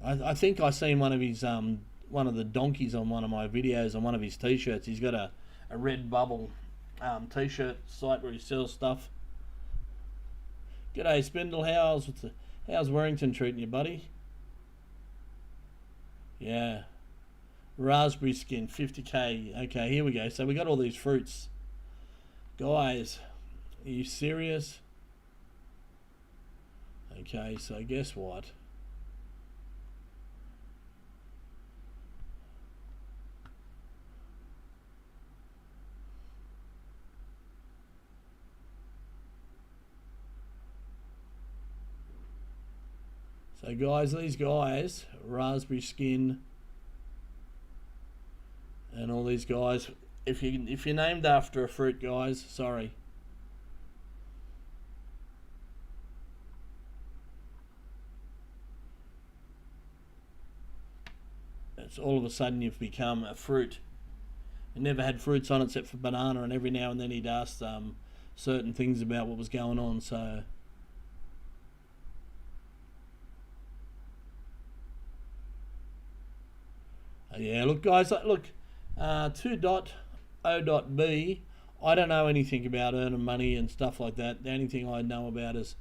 I think I seen one of his one of the donkeys on one of my videos on one of his t-shirts. He's got a a Redbubble t-shirt site where he sells stuff. G'day Spindle, how's Warrington treating you, buddy? Yeah. Raspberry skin, 50k. Okay, here we go. So we got all these fruits. Guys, are you serious? Okay, so guess what? So guys, these guys, raspberry skin, and all these guys, if you're named after a fruit, guys, sorry. It's all of a sudden you've become a fruit. It never had fruits on it except for banana, and every now and then he'd ask certain things about what was going on. So yeah, look guys, look, 2.0.b, I don't know anything about earning money and stuff like that. The only thing I know about is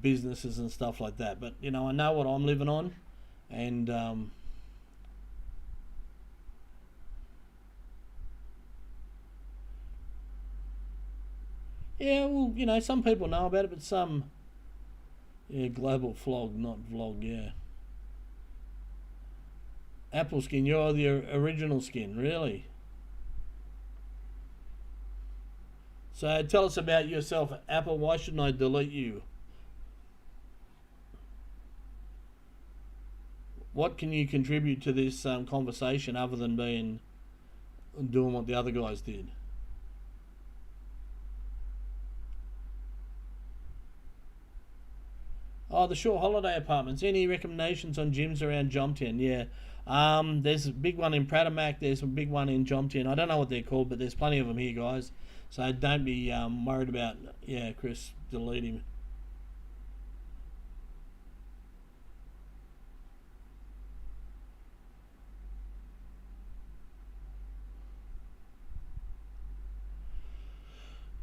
businesses and stuff like that. But you know, I know what I'm living on, and yeah, well, you know, some people know about it, but some, yeah, global flog, not vlog, yeah. Apple skin, you're the original skin, really? So tell us about yourself, Apple. Why shouldn't I delete you? What can you contribute to this conversation other than doing what the other guys did? Oh, the short holiday apartments. Any recommendations on gyms around Jomtien? Yeah. There's a big one in Pratamac. There's a big one in Jomtien. I don't know what they're called, but there's plenty of them here, guys. So don't be worried about... Yeah, Chris, delete him.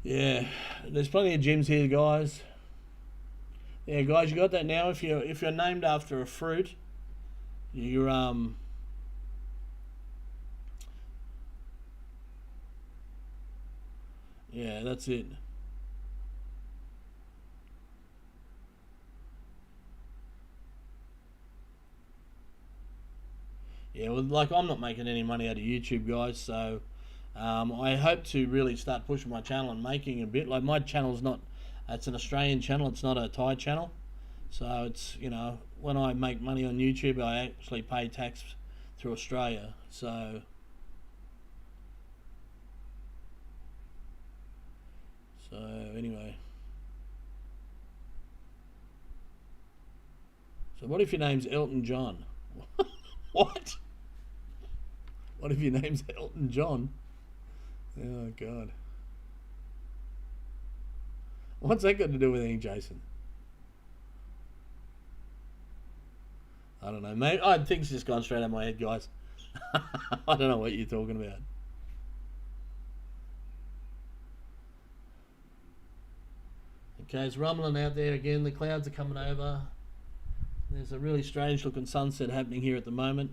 Yeah, there's plenty of gyms here, guys. Yeah, guys, you got that now. If you're named after a fruit, you're yeah, that's it. Yeah, well, like I'm not making any money out of YouTube, guys, so I hope to really start pushing my channel and making a bit. Like my channel's not, it's an Australian channel, it's not a Thai channel. So it's, you know, when I make money on YouTube, I actually pay tax through Australia. So anyway. So what if your name's Elton John? What? What if your name's Elton John? Oh God. What's that got to do with anything, Jason? I don't know. Maybe things just gone straight out of my head, guys. I don't know what you're talking about. Okay, it's rumbling out there again. The clouds are coming over. There's a really strange looking sunset happening here at the moment.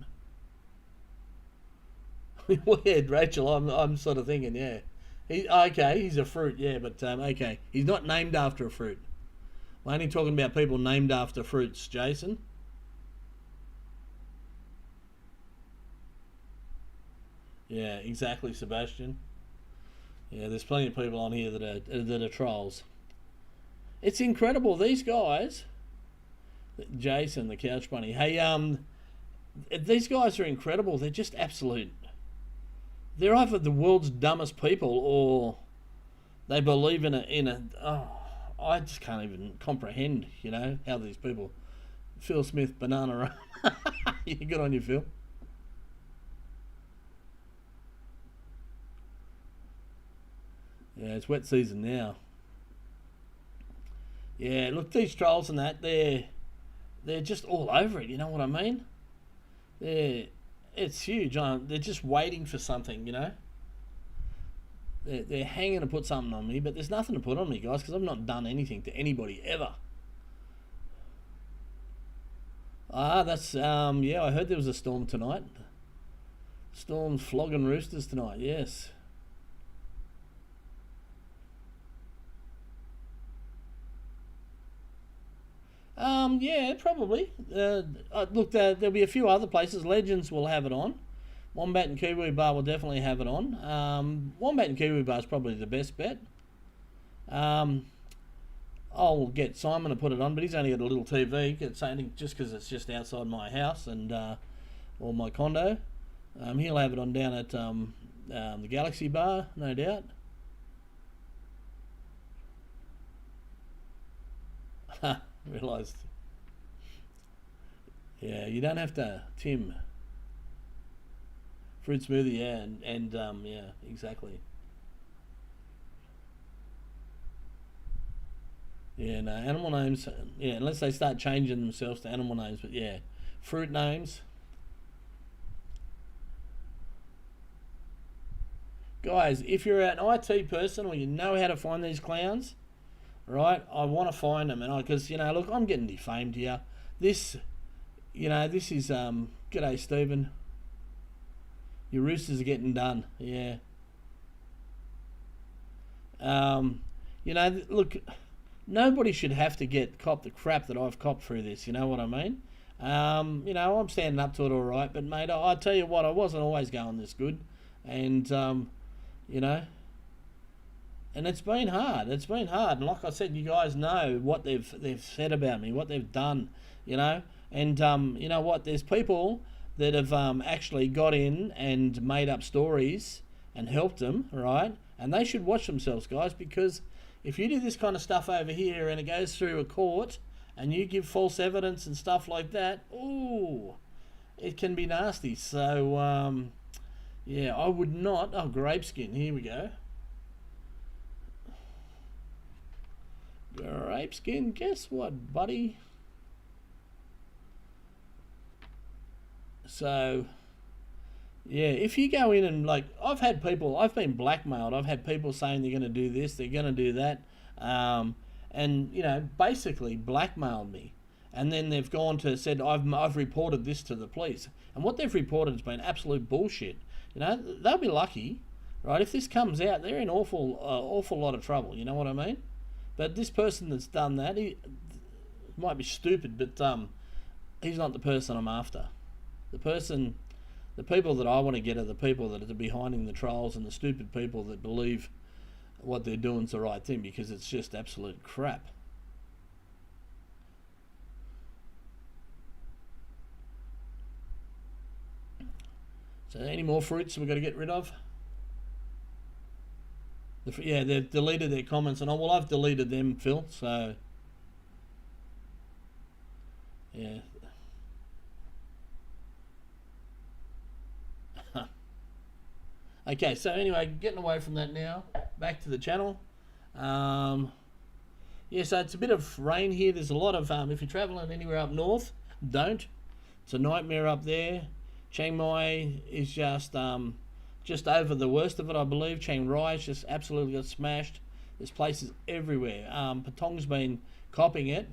Weird, Rachel. I'm sort of thinking, yeah. He's a fruit, yeah, but okay. He's not named after a fruit. We're only talking about people named after fruits, Jason. Yeah, exactly, Sebastian. Yeah, there's plenty of people on here that are trolls. It's incredible. These guys, Jason, the couch bunny. Hey, these guys are incredible. They're just absolute. They're either the world's dumbest people or they believe in a. Oh, I just can't even comprehend. You know how these people. Phil Smith, banana. You good on you, Phil. Yeah, it's wet season now. Yeah, look, these trolls and that, they're just all over it, you know what I mean? It's huge. They're just waiting for something, you know? they're hanging to put something on me, but there's nothing to put on me, guys, because I've not done anything to anybody ever. That's yeah, I heard there was a storm tonight. Storm's flogging roosters tonight, yes. Yeah, probably. Look, there'll be a few other places. Legends will have it on. Wombat and Kiwi Bar will definitely have it on. Wombat and Kiwi Bar is probably the best bet. I'll get Simon to put it on, but he's only got a little TV. It's only just because it's just outside my house and or my condo. He'll have it on down at the Galaxy Bar, no doubt. Realised. Yeah, you don't have to, Tim. Fruit smoothie, yeah, and yeah, exactly. Yeah, no, animal names, yeah, unless they start changing themselves to animal names, but yeah, fruit names. Guys, if you're an IT person or you know how to find these clowns, right, I want to find them, and because, look, I'm getting defamed here. This, this is, g'day, Stephen. Your roosters are getting done, yeah. Look, nobody should have to cop the crap that I've copped through this, you know what I mean? I'm standing up to it all right, but mate, I tell you what, I wasn't always going this good, and you know, and it's been hard. It's been hard, and like I said, you guys know what they've said about me, what they've done, and you know what? There's people that have actually got in and made up stories and helped them, right? And they should watch themselves, guys, because if you do this kind of stuff over here and it goes through a court and you give false evidence and stuff like that, ooh, it can be nasty. So, yeah, I would not. Oh, grape skin. Here we go. Grape skin. Guess what, buddy? So, yeah, if you go in and, like, I've been blackmailed. I've had people saying they're going to do this, they're going to do that, and, basically blackmailed me. And then they've gone to said, I've reported this to the police. And what they've reported has been absolute bullshit. They'll be lucky, right? If this comes out, they're in awful lot of trouble, you know what I mean? But this person that's done that, he might be stupid, but he's not the person I'm after. The people that I want to get are the people that are behind the trolls and the stupid people that believe what they're doing is the right thing, because it's just absolute crap. So any more fruits we've got to get rid of? Yeah, they've deleted their comments, and well, I've deleted them, Phil, so yeah. Okay, so anyway, getting away from that now, back to the channel. Yeah, so it's a bit of rain here. There's a lot of, if you're travelling anywhere up north, don't. It's a nightmare up there. Chiang Mai is just over the worst of it, I believe. Chiang Rai's just absolutely got smashed. There's places everywhere. Patong's been copping it.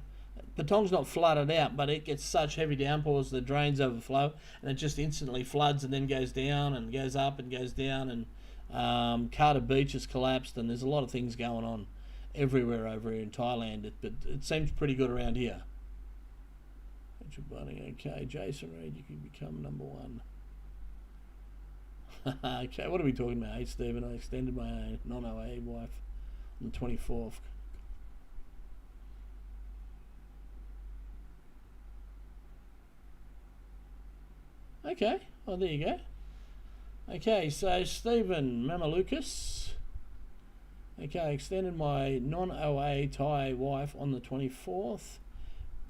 Patong's not flooded out, but it gets such heavy downpours, the drains overflow, and it just instantly floods and then goes down and goes up and goes down, and Carter Beach has collapsed, and there's a lot of things going on everywhere over here in Thailand, but it seems pretty good around here. Okay, Jason Reed, you can become number one. Okay, what are we talking about? Hey, Stephen, I extended my non-OA wife on the 24th. Okay, well, there you go. Okay, so Stephen Mamalukas. Okay, extended my non-OA Thai wife on the 24th.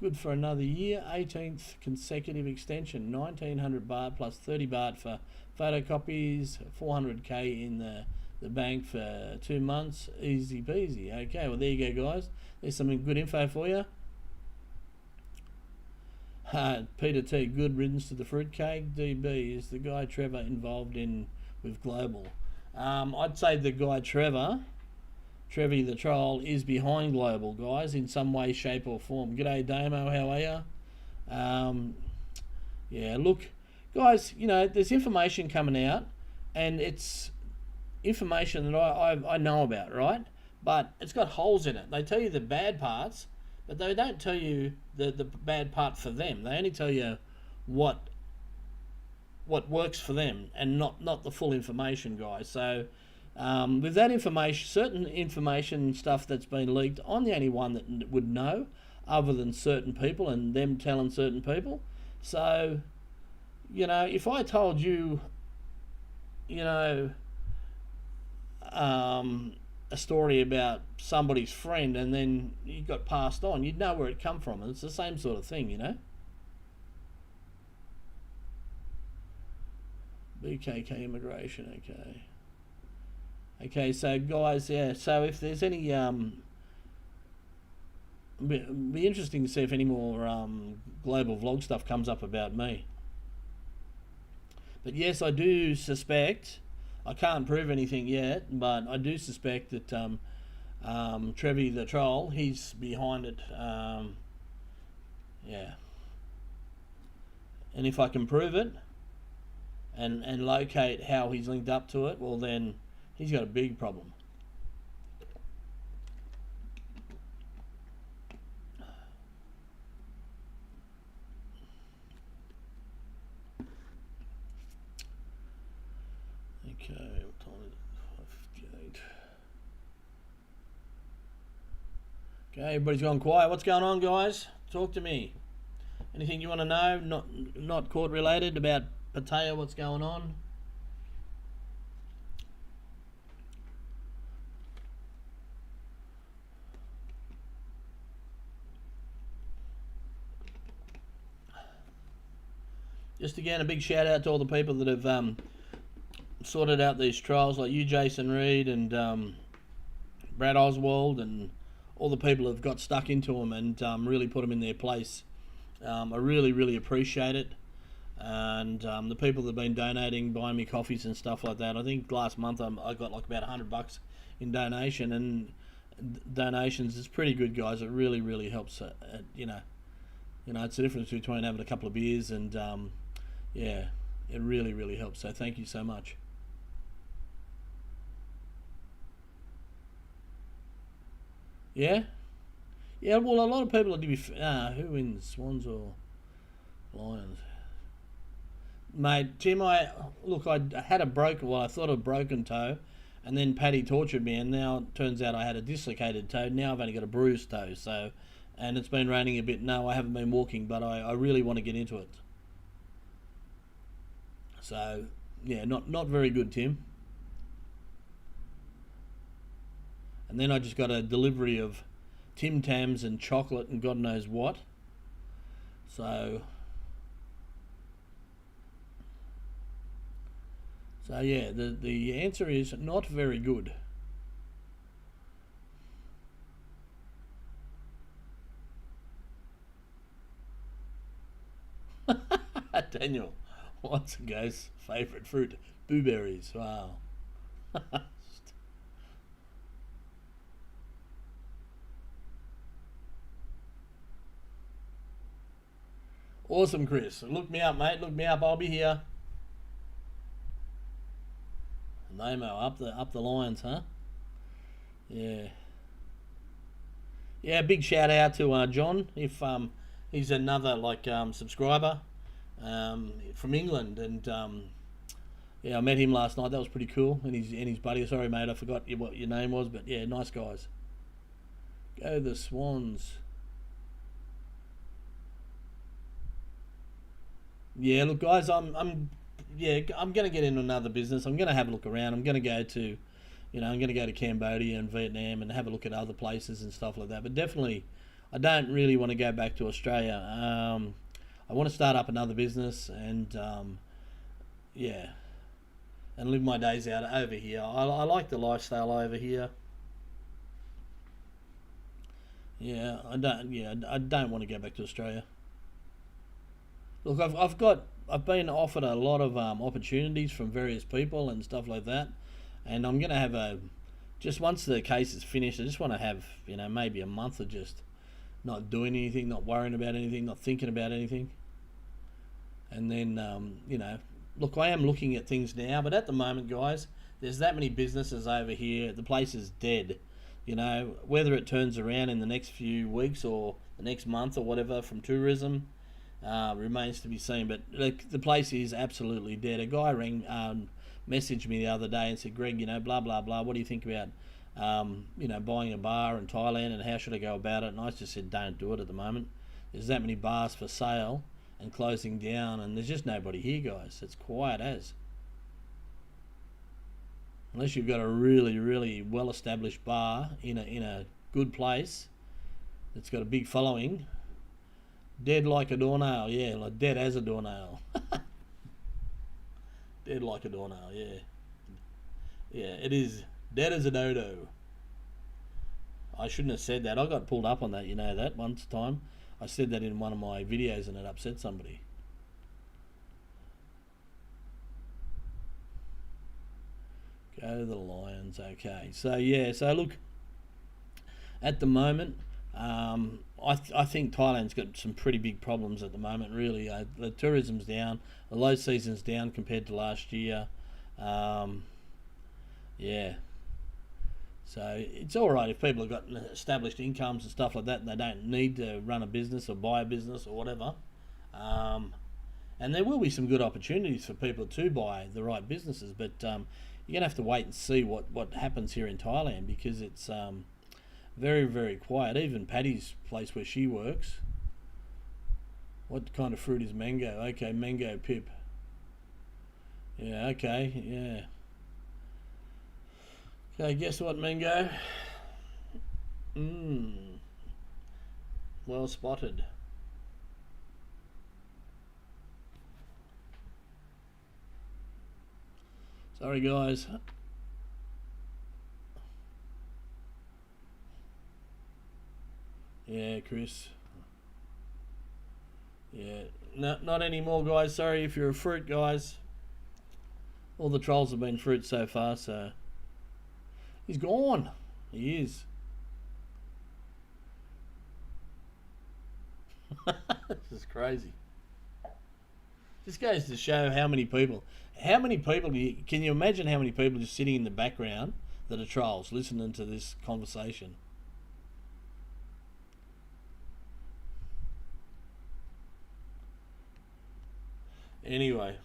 Good for another year. 18th consecutive extension. 1900 baht plus 30 baht for photocopies. 400k in the bank for 2 months. Easy peasy. Okay, well, there you go, guys. There's some good info for you. Peter T, good riddance to the fruitcake. DB, is the guy Trevor involved with Global? I'd say the guy Trevi the Troll, is behind Global, guys, in some way, shape, or form. G'day, Damo, how are you? Yeah, look, guys, there's information coming out, and it's information that I know about, right? But it's got holes in it. They tell you the bad parts, but they don't tell you the bad part for them. They only tell you what works for them, and not the full information, guys. So with that information, certain information stuff that's been leaked, I'm the only one that would know, other than certain people and them telling certain people. So, if I told you, a story about somebody's friend and then you got passed on, you'd know where it come from. And it's the same sort of thing, BKK immigration, okay. Okay, so guys, yeah, so if there's any, be interesting to see if any more global vlog stuff comes up about me. But yes, I do suspect, I can't prove anything yet, but I do suspect that Trevi the Troll, he's behind it. Yeah. And if I can prove it and locate how he's linked up to it, well then he's got a big problem. Okay, what time is it? 5:58. Okay, everybody's gone quiet. What's going on, guys? Talk to me. Anything you want to know? Not court related, about Pattaya, what's going on? Just again, a big shout out to all the people that have sorted out these trials, like you, Jason Reed, and Brad Oswald, and all the people that have got stuck into them and really put them in their place. I really, really appreciate it. And the people that have been donating, buying me coffees and stuff like that. I think last month I got like about $100 in donation, and donations is pretty good, guys. It really, really helps. It's the difference between having a couple of beers and yeah, it really, really helps. So thank you so much. Yeah, yeah. Well, a lot of people are who wins, Swans or Lions? Mate, Tim, I had a broken. Well, I thought a broken toe, and then Paddy tortured me, and now it turns out I had a dislocated toe. Now I've only got a bruised toe. So, and it's been raining a bit. No, I haven't been walking, but I really want to get into it. So, yeah, not very good, Tim. And then I just got a delivery of Tim Tams and chocolate and God knows what. So yeah, the answer is not very good. Daniel, what's a guy's favourite fruit? Blueberries. Wow. Awesome, Chris. Look me up, mate. Look me up. I'll be here. Namo up the Lions, huh? Yeah. Yeah. Big shout out to John. If he's another subscriber from England, and yeah, I met him last night. That was pretty cool. And his buddy. Sorry, mate, I forgot what your name was, but yeah, nice guys. Go the Swans. Yeah, look, guys, I'm going to get into another business. I'm going to have a look around. I'm going to go to, I'm going to go to Cambodia and Vietnam and have a look at other places and stuff like that. But definitely, I don't really want to go back to Australia. I want to start up another business and, yeah, and live my days out over here. I like the lifestyle over here. Yeah, I don't want to go back to Australia. Look, I've been offered a lot of opportunities from various people and stuff like that. And I'm going to have just once the case is finished, I just want to have, maybe a month of just not doing anything, not worrying about anything, not thinking about anything. And then, look, I am looking at things now, but at the moment, guys, there's that many businesses over here. The place is dead. Whether it turns around in the next few weeks or the next month or whatever from tourism remains to be seen. But the place is absolutely dead. A guy messaged me the other day and said, Greg, blah, blah, blah. What do you think about, buying a bar in Thailand and how should I go about it? And I just said, don't do it at the moment. There's that many bars for sale and closing down, and there's just nobody here, guys. It's quiet as. Unless you've got a really, really well-established bar in a good place that's got a big following, dead like a doornail, yeah, like dead as a doornail. Dead like a doornail, yeah. Yeah, it is dead as a dodo. I shouldn't have said that. I got pulled up on that, that once time. I said that in one of my videos and it upset somebody. Go the Lions, okay. So look, at the moment, I think Thailand's got some pretty big problems at the moment, really. The tourism's down, the low season's down compared to last year. Yeah. So it's all right if people have got established incomes and stuff like that and they don't need to run a business or buy a business or whatever. And there will be some good opportunities for people to buy the right businesses, but you're going to have to wait and see what happens here in Thailand, because it's very, very quiet. Even Patty's place where she works. What kind of fruit is mango? Okay, mango pip. Yeah, okay, yeah. Okay, guess what, mango? Well spotted. Sorry, guys. Yeah, Chris. Yeah, no, not anymore, guys. Sorry if you're a fruit, guys. All the trolls have been fruit so far, so... He's gone. He is. This is crazy. This goes to show how many people... can you imagine how many people just sitting in the background that are trolls listening to this conversation? Anyway.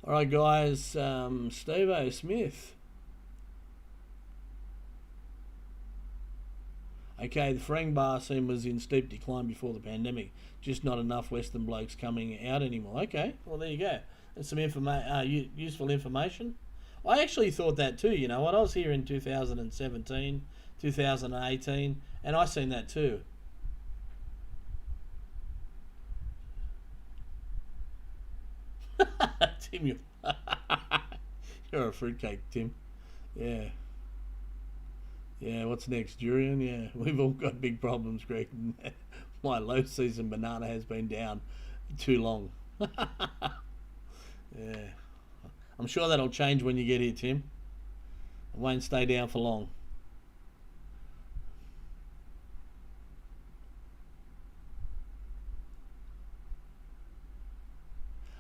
Alright, guys. Steve-O Smith. Okay, the Farang bar scene was in steep decline before the pandemic. Just not enough Western blokes coming out anymore. Okay, well, there you go. That's some useful information. I actually thought that too, you know what? I was here in 2017, 2018, and I seen that too. Tim, you're a fruitcake, Tim. Yeah. Yeah, what's next? Durian? Yeah, we've all got big problems, Greg. My low season banana has been down too long. Yeah. I'm sure that'll change when you get here, Tim. It won't stay down for long.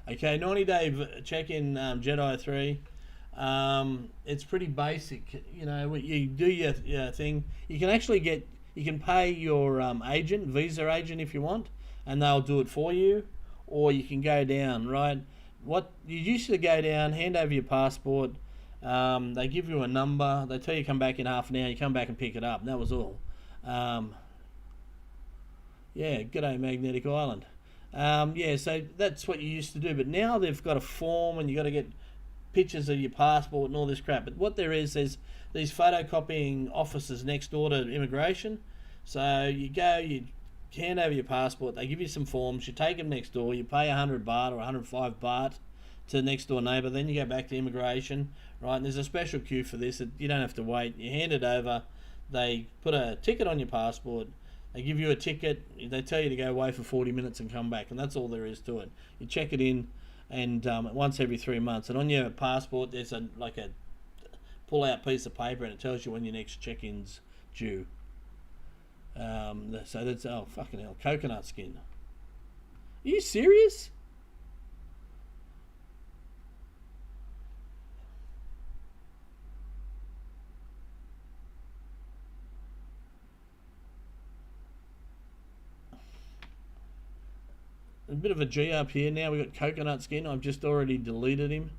Okay, 90-day check-in, Jedi 3. It's pretty basic. You know, you do your thing. You can pay your agent, visa agent, if you want, and they'll do it for you, or you can go down, right? What you used to go down, hand over your passport, they give you a number, they tell you come back in half an hour, you come back and pick it up, and that was all. Yeah, g'day Magnetic Island. Yeah, so that's what you used to do, but now they've got a form and you got to get pictures of your passport and all this crap. But what there's these photocopying offices next door to immigration. So you go, you hand over your passport, they give you some forms, you take them next door, you pay 100 baht or 105 baht to the next door neighbour, then you go back to immigration, right? And there's a special queue for this. You don't have to wait. You hand it over, they put a ticket on your passport, they give you a ticket, they tell you to go away for 40 minutes and come back, and that's all there is to it. You check it in, and once every 3 months, and on your passport there's a pull out piece of paper and it tells you when your next check-in's due. So that's, oh fucking hell, coconut skin. Are you serious? A bit of a G up here now. We've got coconut skin. I've just already deleted him.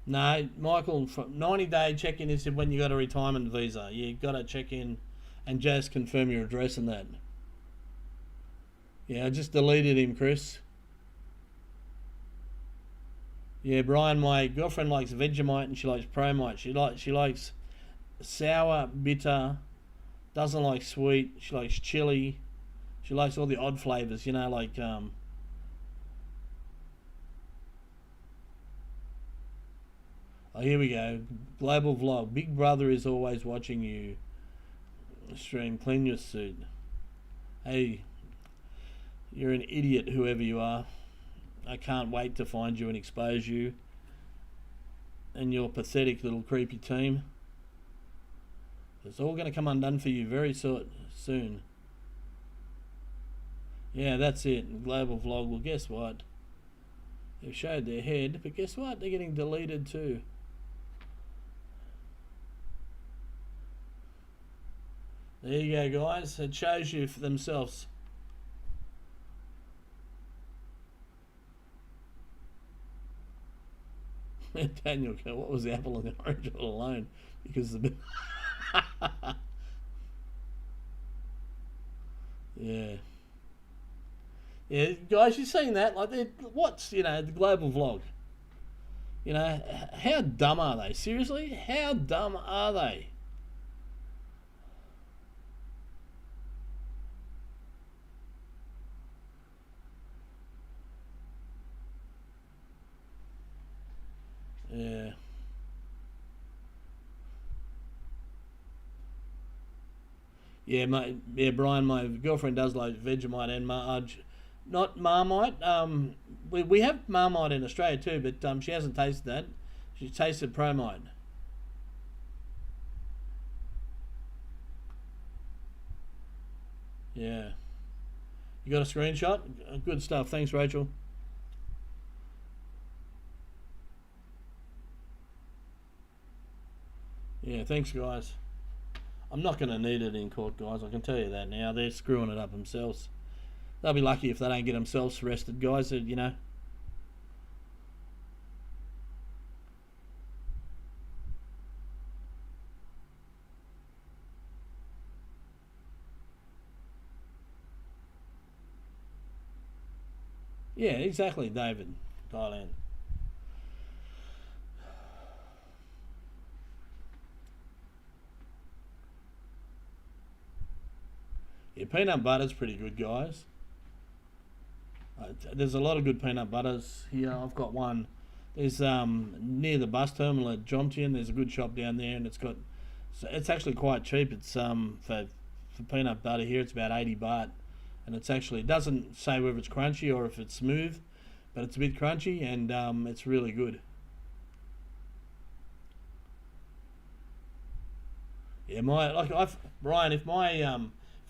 No, Michael, 90-day check-in is when you got a retirement visa. You got to check in and just confirm your address and that. Yeah, I just deleted him, Chris. Yeah, Brian, my girlfriend likes Vegemite and she likes Promite. She likes sour, bitter, doesn't like sweet. She likes chili. She likes all the odd flavors, you know, like oh, here we go. Global vlog. Big Brother is always watching you. Stream. Clean your suit. Hey, you're an idiot, whoever you are. I can't wait to find you and expose you and your pathetic little creepy team. It's all going to come undone for you very soon. Yeah, that's it. Global vlog. Well, guess what? They've showed their head, but guess what? They're getting deleted too. There you go, guys. It shows you for themselves. Daniel, what was the apple and the orange all alone? Because the yeah, guys, you're seeing that? Like, what's, you know, the global vlog? You know, how dumb are they? Seriously, how dumb are they? Yeah. Yeah, Brian, my girlfriend does like Vegemite and not Marmite. We have Marmite in Australia too, but she hasn't tasted that. She tasted Promite. Yeah. You got a screenshot? Good stuff. Thanks, Rachel. Yeah, thanks, guys. I'm not going to need it in court, guys. I can tell you that now. They're screwing it up themselves. They'll be lucky if they don't get themselves arrested, guys. You know. Yeah, exactly, David. Thailand. Yeah, peanut butter's pretty good, guys. There's a lot of good peanut butters here. I've got one. There's near the bus terminal at Jomtien. There's a good shop down there, and it's actually quite cheap. It's for peanut butter here, it's about 80 baht, and it doesn't say whether it's crunchy or if it's smooth, but it's a bit crunchy, and it's really good. Yeah, Brian, if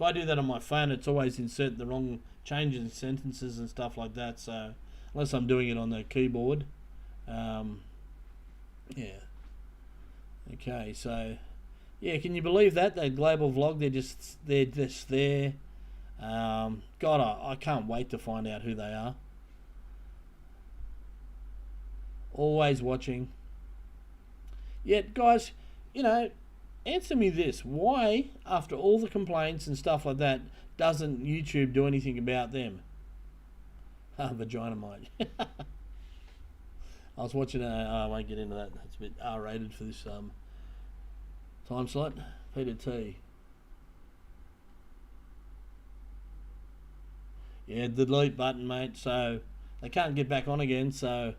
I do that on my phone, it's always insert the wrong changes sentences and stuff like that. So unless I'm doing it on the keyboard, yeah. Okay, so yeah, can you believe that global vlog? They're just there. God, I can't wait to find out who they are. Always watching. Yet, guys, you know. Answer me this. Why, after all the complaints and stuff like that, doesn't YouTube do anything about them? Vagina mite. I was watching I won't get into that. It's a bit R-rated for this time slot. Peter T. Yeah, the delete button, mate. So they can't get back on again. So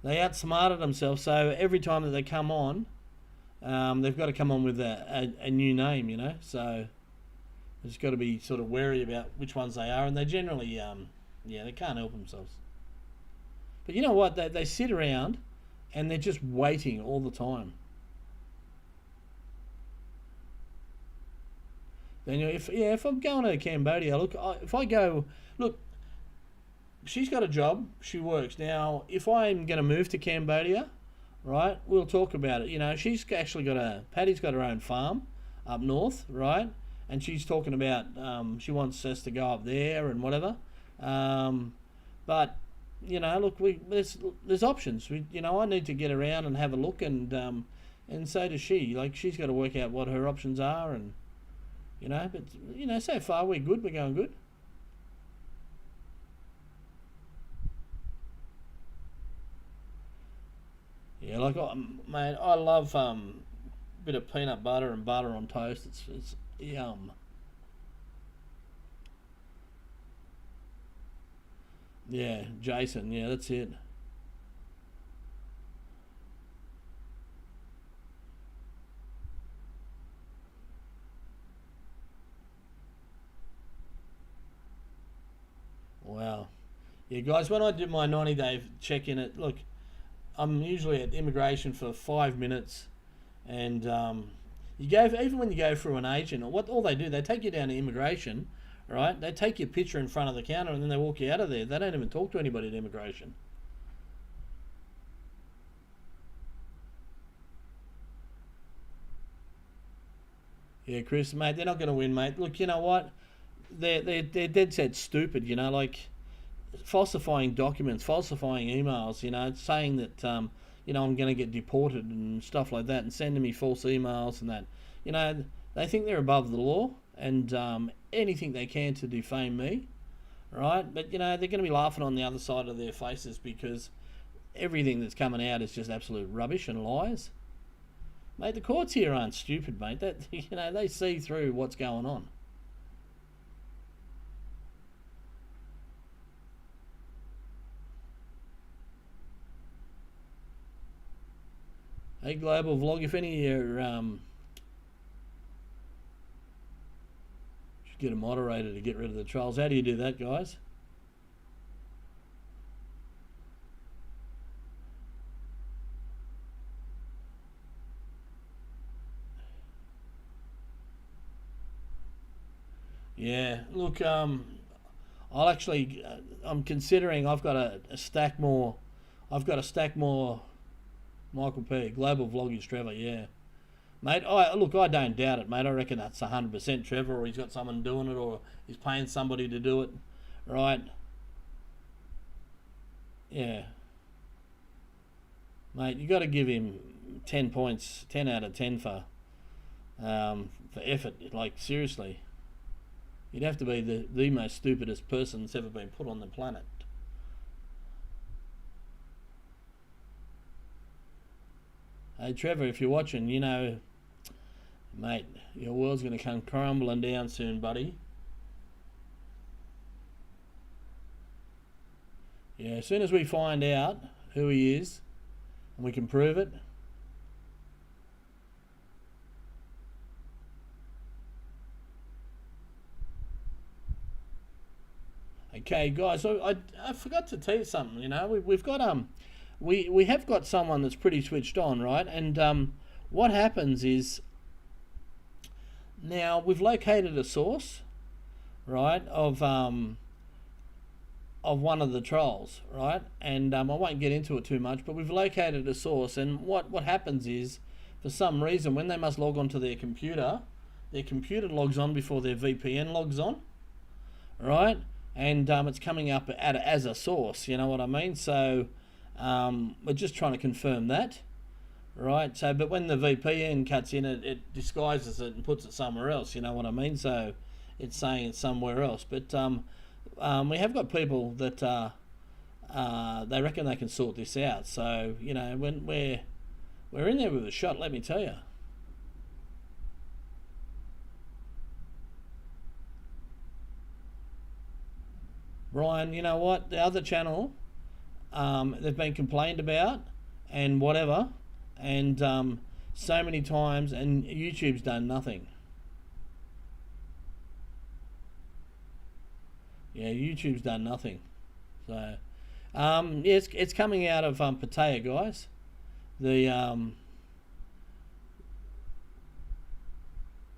they outsmarted themselves. So every time that they come on, they've got to come on with a new name, you know. So Just got to be sort of wary about which ones they are, and they generally, they can't help themselves. But you know what? They sit around and they're just waiting all the time. Then if I'm going to Cambodia, if I go, she's got a job, she works. Now, if I'm going to move to Cambodia, right, we'll talk about it. She's actually Patty's got her own farm up north, right? And she's talking about she wants us to go up there and whatever. But there's options. I need to get around and have a look, and so does she. Like, she's got to work out what her options are, and but so far we're good. We're going good. Yeah, mate, I love a bit of peanut butter and butter on toast. It's yum. Yeah, Jason. Yeah, that's it. Wow. Yeah, guys, when I do my 90-day check-in, I'm usually at immigration for 5 minutes, and even when you go through an agent, all they do, they take you down to immigration, right? They take your picture in front of the counter, and then they walk you out of there. They don't even talk to anybody at immigration. Yeah, Chris, mate, they're not going to win, mate. Look, you know what? They're dead set stupid. Like falsifying documents, falsifying emails. Saying that I'm going to get deported and stuff like that, and sending me false emails and that. They think they're above the law, and anything they can to defame me, right? But they're going to be laughing on the other side of their faces, because everything that's coming out is just absolute rubbish and lies. Mate, the courts here aren't stupid, mate. They see through what's going on. Hey, Global Vlog, if any of your should get a moderator to get rid of the trolls. How do you do that, guys? Yeah, look, I'll actually, I'm considering I've got to stack more. I've got to stack more. Michael P. Global Vlog is Trevor, yeah. Mate, I don't doubt it, mate. I reckon that's 100% Trevor, or he's got someone doing it, or he's paying somebody to do it, right? Yeah. Mate, you got to give him 10 points, 10 out of 10 for effort. Like, seriously. You'd have to be the most stupidest person that's ever been put on the planet. Hey, Trevor, if you're watching, mate, your world's going to come crumbling down soon, buddy. Yeah, as soon as we find out who he is, and we can prove it. Okay, guys, so I forgot to tell you something. We've got we have got someone that's pretty switched on, right? And what happens is, now we've located a source, right, of one of the trolls, right? And I won't get into it too much, but we've located a source, and what happens is, for some reason, when they must log on to their computer logs on before their VPN logs on, right? And it's coming up as a source, you know what I mean? So we're just trying to confirm that, right? So, but when the VPN cuts in, it disguises it and puts it somewhere else, you know what I mean? So it's saying it's somewhere else. But we have got people that they reckon they can sort this out. So, when we're in there with a shot, let me tell you. Brian, you know what? The other channel, they've been complained about and whatever, and so many times, and YouTube's done nothing. Yeah, YouTube's done nothing. So, yeah, it's coming out of Pattaya, guys. The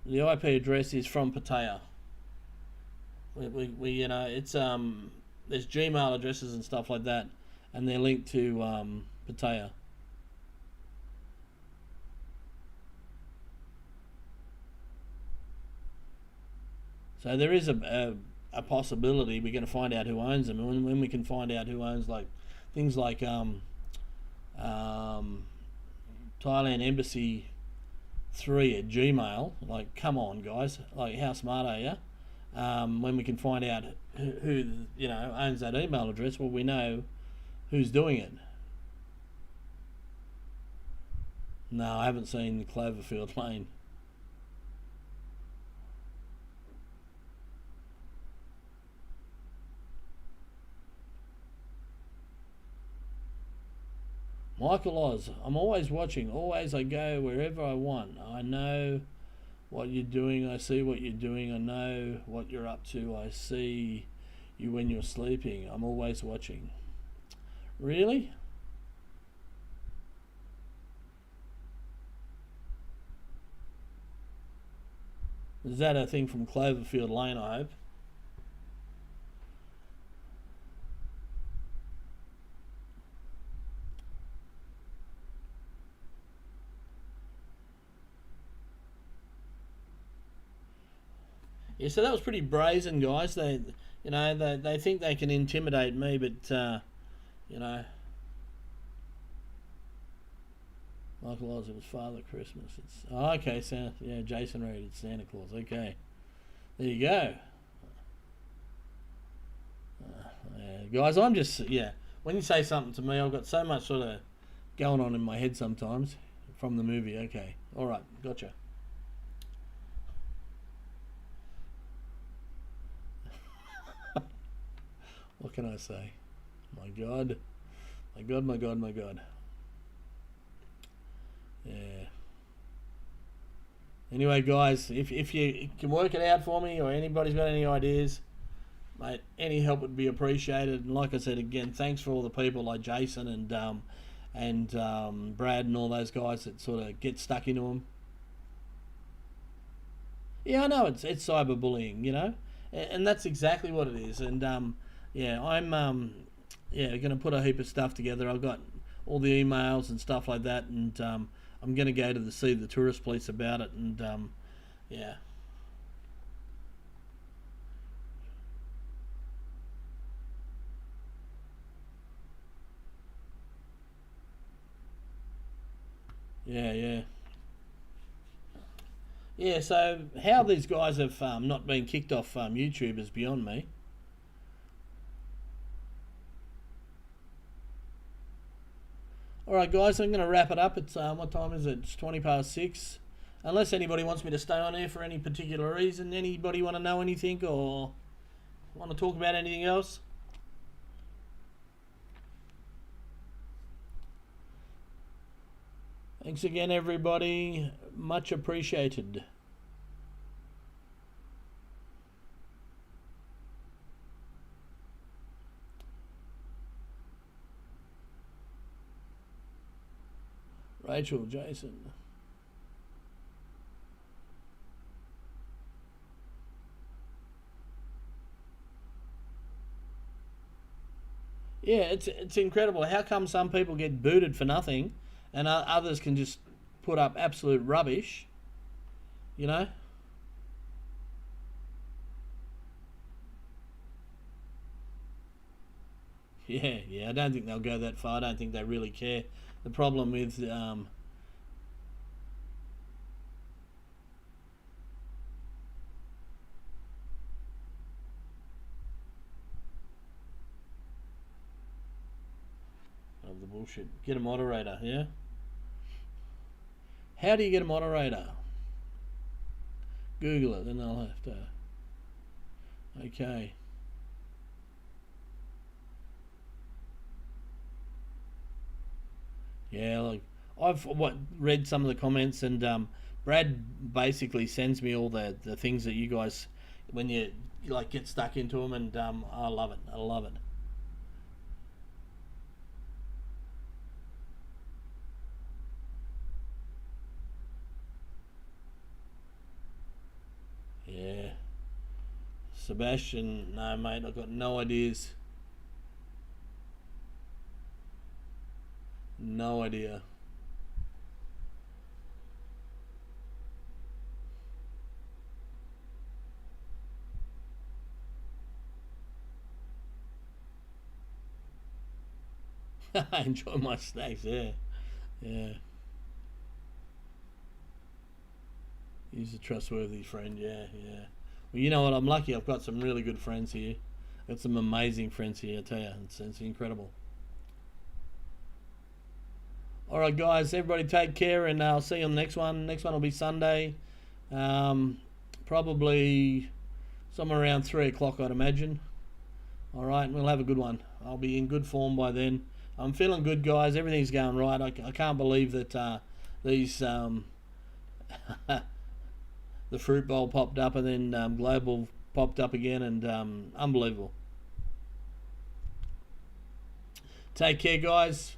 the IP address is from Pattaya. We you know, it's there's Gmail addresses and stuff like that, and they're linked to Pattaya. So there is a possibility we're going to find out who owns them, and when we can find out who owns like things like um, Thailand Embassy 3 at Gmail, like come on guys, like how smart are you? When we can find out who you know owns that email address, well we know who's doing it. No, I haven't seen Cloverfield Lane. Michael Oz, I'm always watching. Always I go wherever I want. I know what you're doing. I see what you're doing. I know what you're up to. I see you when you're sleeping. I'm always watching. Really? Is that a thing from Cloverfield Lane, I hope? Yeah, so that was pretty brazen, guys. They think they can intimidate me, but you know, Michael Oz, it was Father Christmas. It's okay. So yeah, Jason Reed, it's Santa Claus. Okay, there you go. Yeah, guys, I'm just yeah. When you say something to me, I've got so much sort of going on in my head sometimes from the movie. Okay, all right, gotcha. What can I say? My God, my God, my God, my God. Yeah. Anyway, guys, if you can work it out for me or anybody's got any ideas, mate, any help would be appreciated. And like I said again, thanks for all the people like Jason and Brad and all those guys that sort of get stuck into them. Yeah, I know it's cyberbullying, you know, and that's exactly what it is. And yeah, I'm yeah going to put a heap of stuff together. I've got all the emails and stuff like that, and I'm going to go to see the tourist police about it. And yeah, yeah, yeah. Yeah, so how these guys have not been kicked off YouTube is beyond me. All right, guys, I'm going to wrap it up. It's what time is it? It's 20 past 6. Unless anybody wants me to stay on here for any particular reason, anybody want to know anything or want to talk about anything else? Thanks again, everybody. Much appreciated. Rachel, Jason. Yeah, it's incredible. How come some people get booted for nothing, and others can just put up absolute rubbish? You know? Yeah, yeah. I don't think they'll go that far. I don't think they really care. The problem with of the bullshit. Get a moderator. Yeah. How do you get a moderator? Google it, then I'll have to. Okay. Yeah, like I've read some of the comments, and Brad basically sends me all the things that you guys, when you like get stuck into them, and I love it. I love it. Yeah. Sebastian, no mate, I've got no ideas. No idea. I enjoy my snacks, yeah. Yeah. He's a trustworthy friend, yeah, yeah. Well, you know what? I'm lucky. I've got some really good friends here. Got some amazing friends here, I tell you. It's incredible. All right, guys. Everybody take care, and I'll see you on the next one. Next one will be Sunday. Um, Probably somewhere around 3 o'clock, I'd imagine. All right, we'll have a good one. I'll be in good form by then. I'm feeling good, guys. Everything's going right. I can't believe that these the fruit bowl popped up, and then global popped up again, and unbelievable. Take care, guys.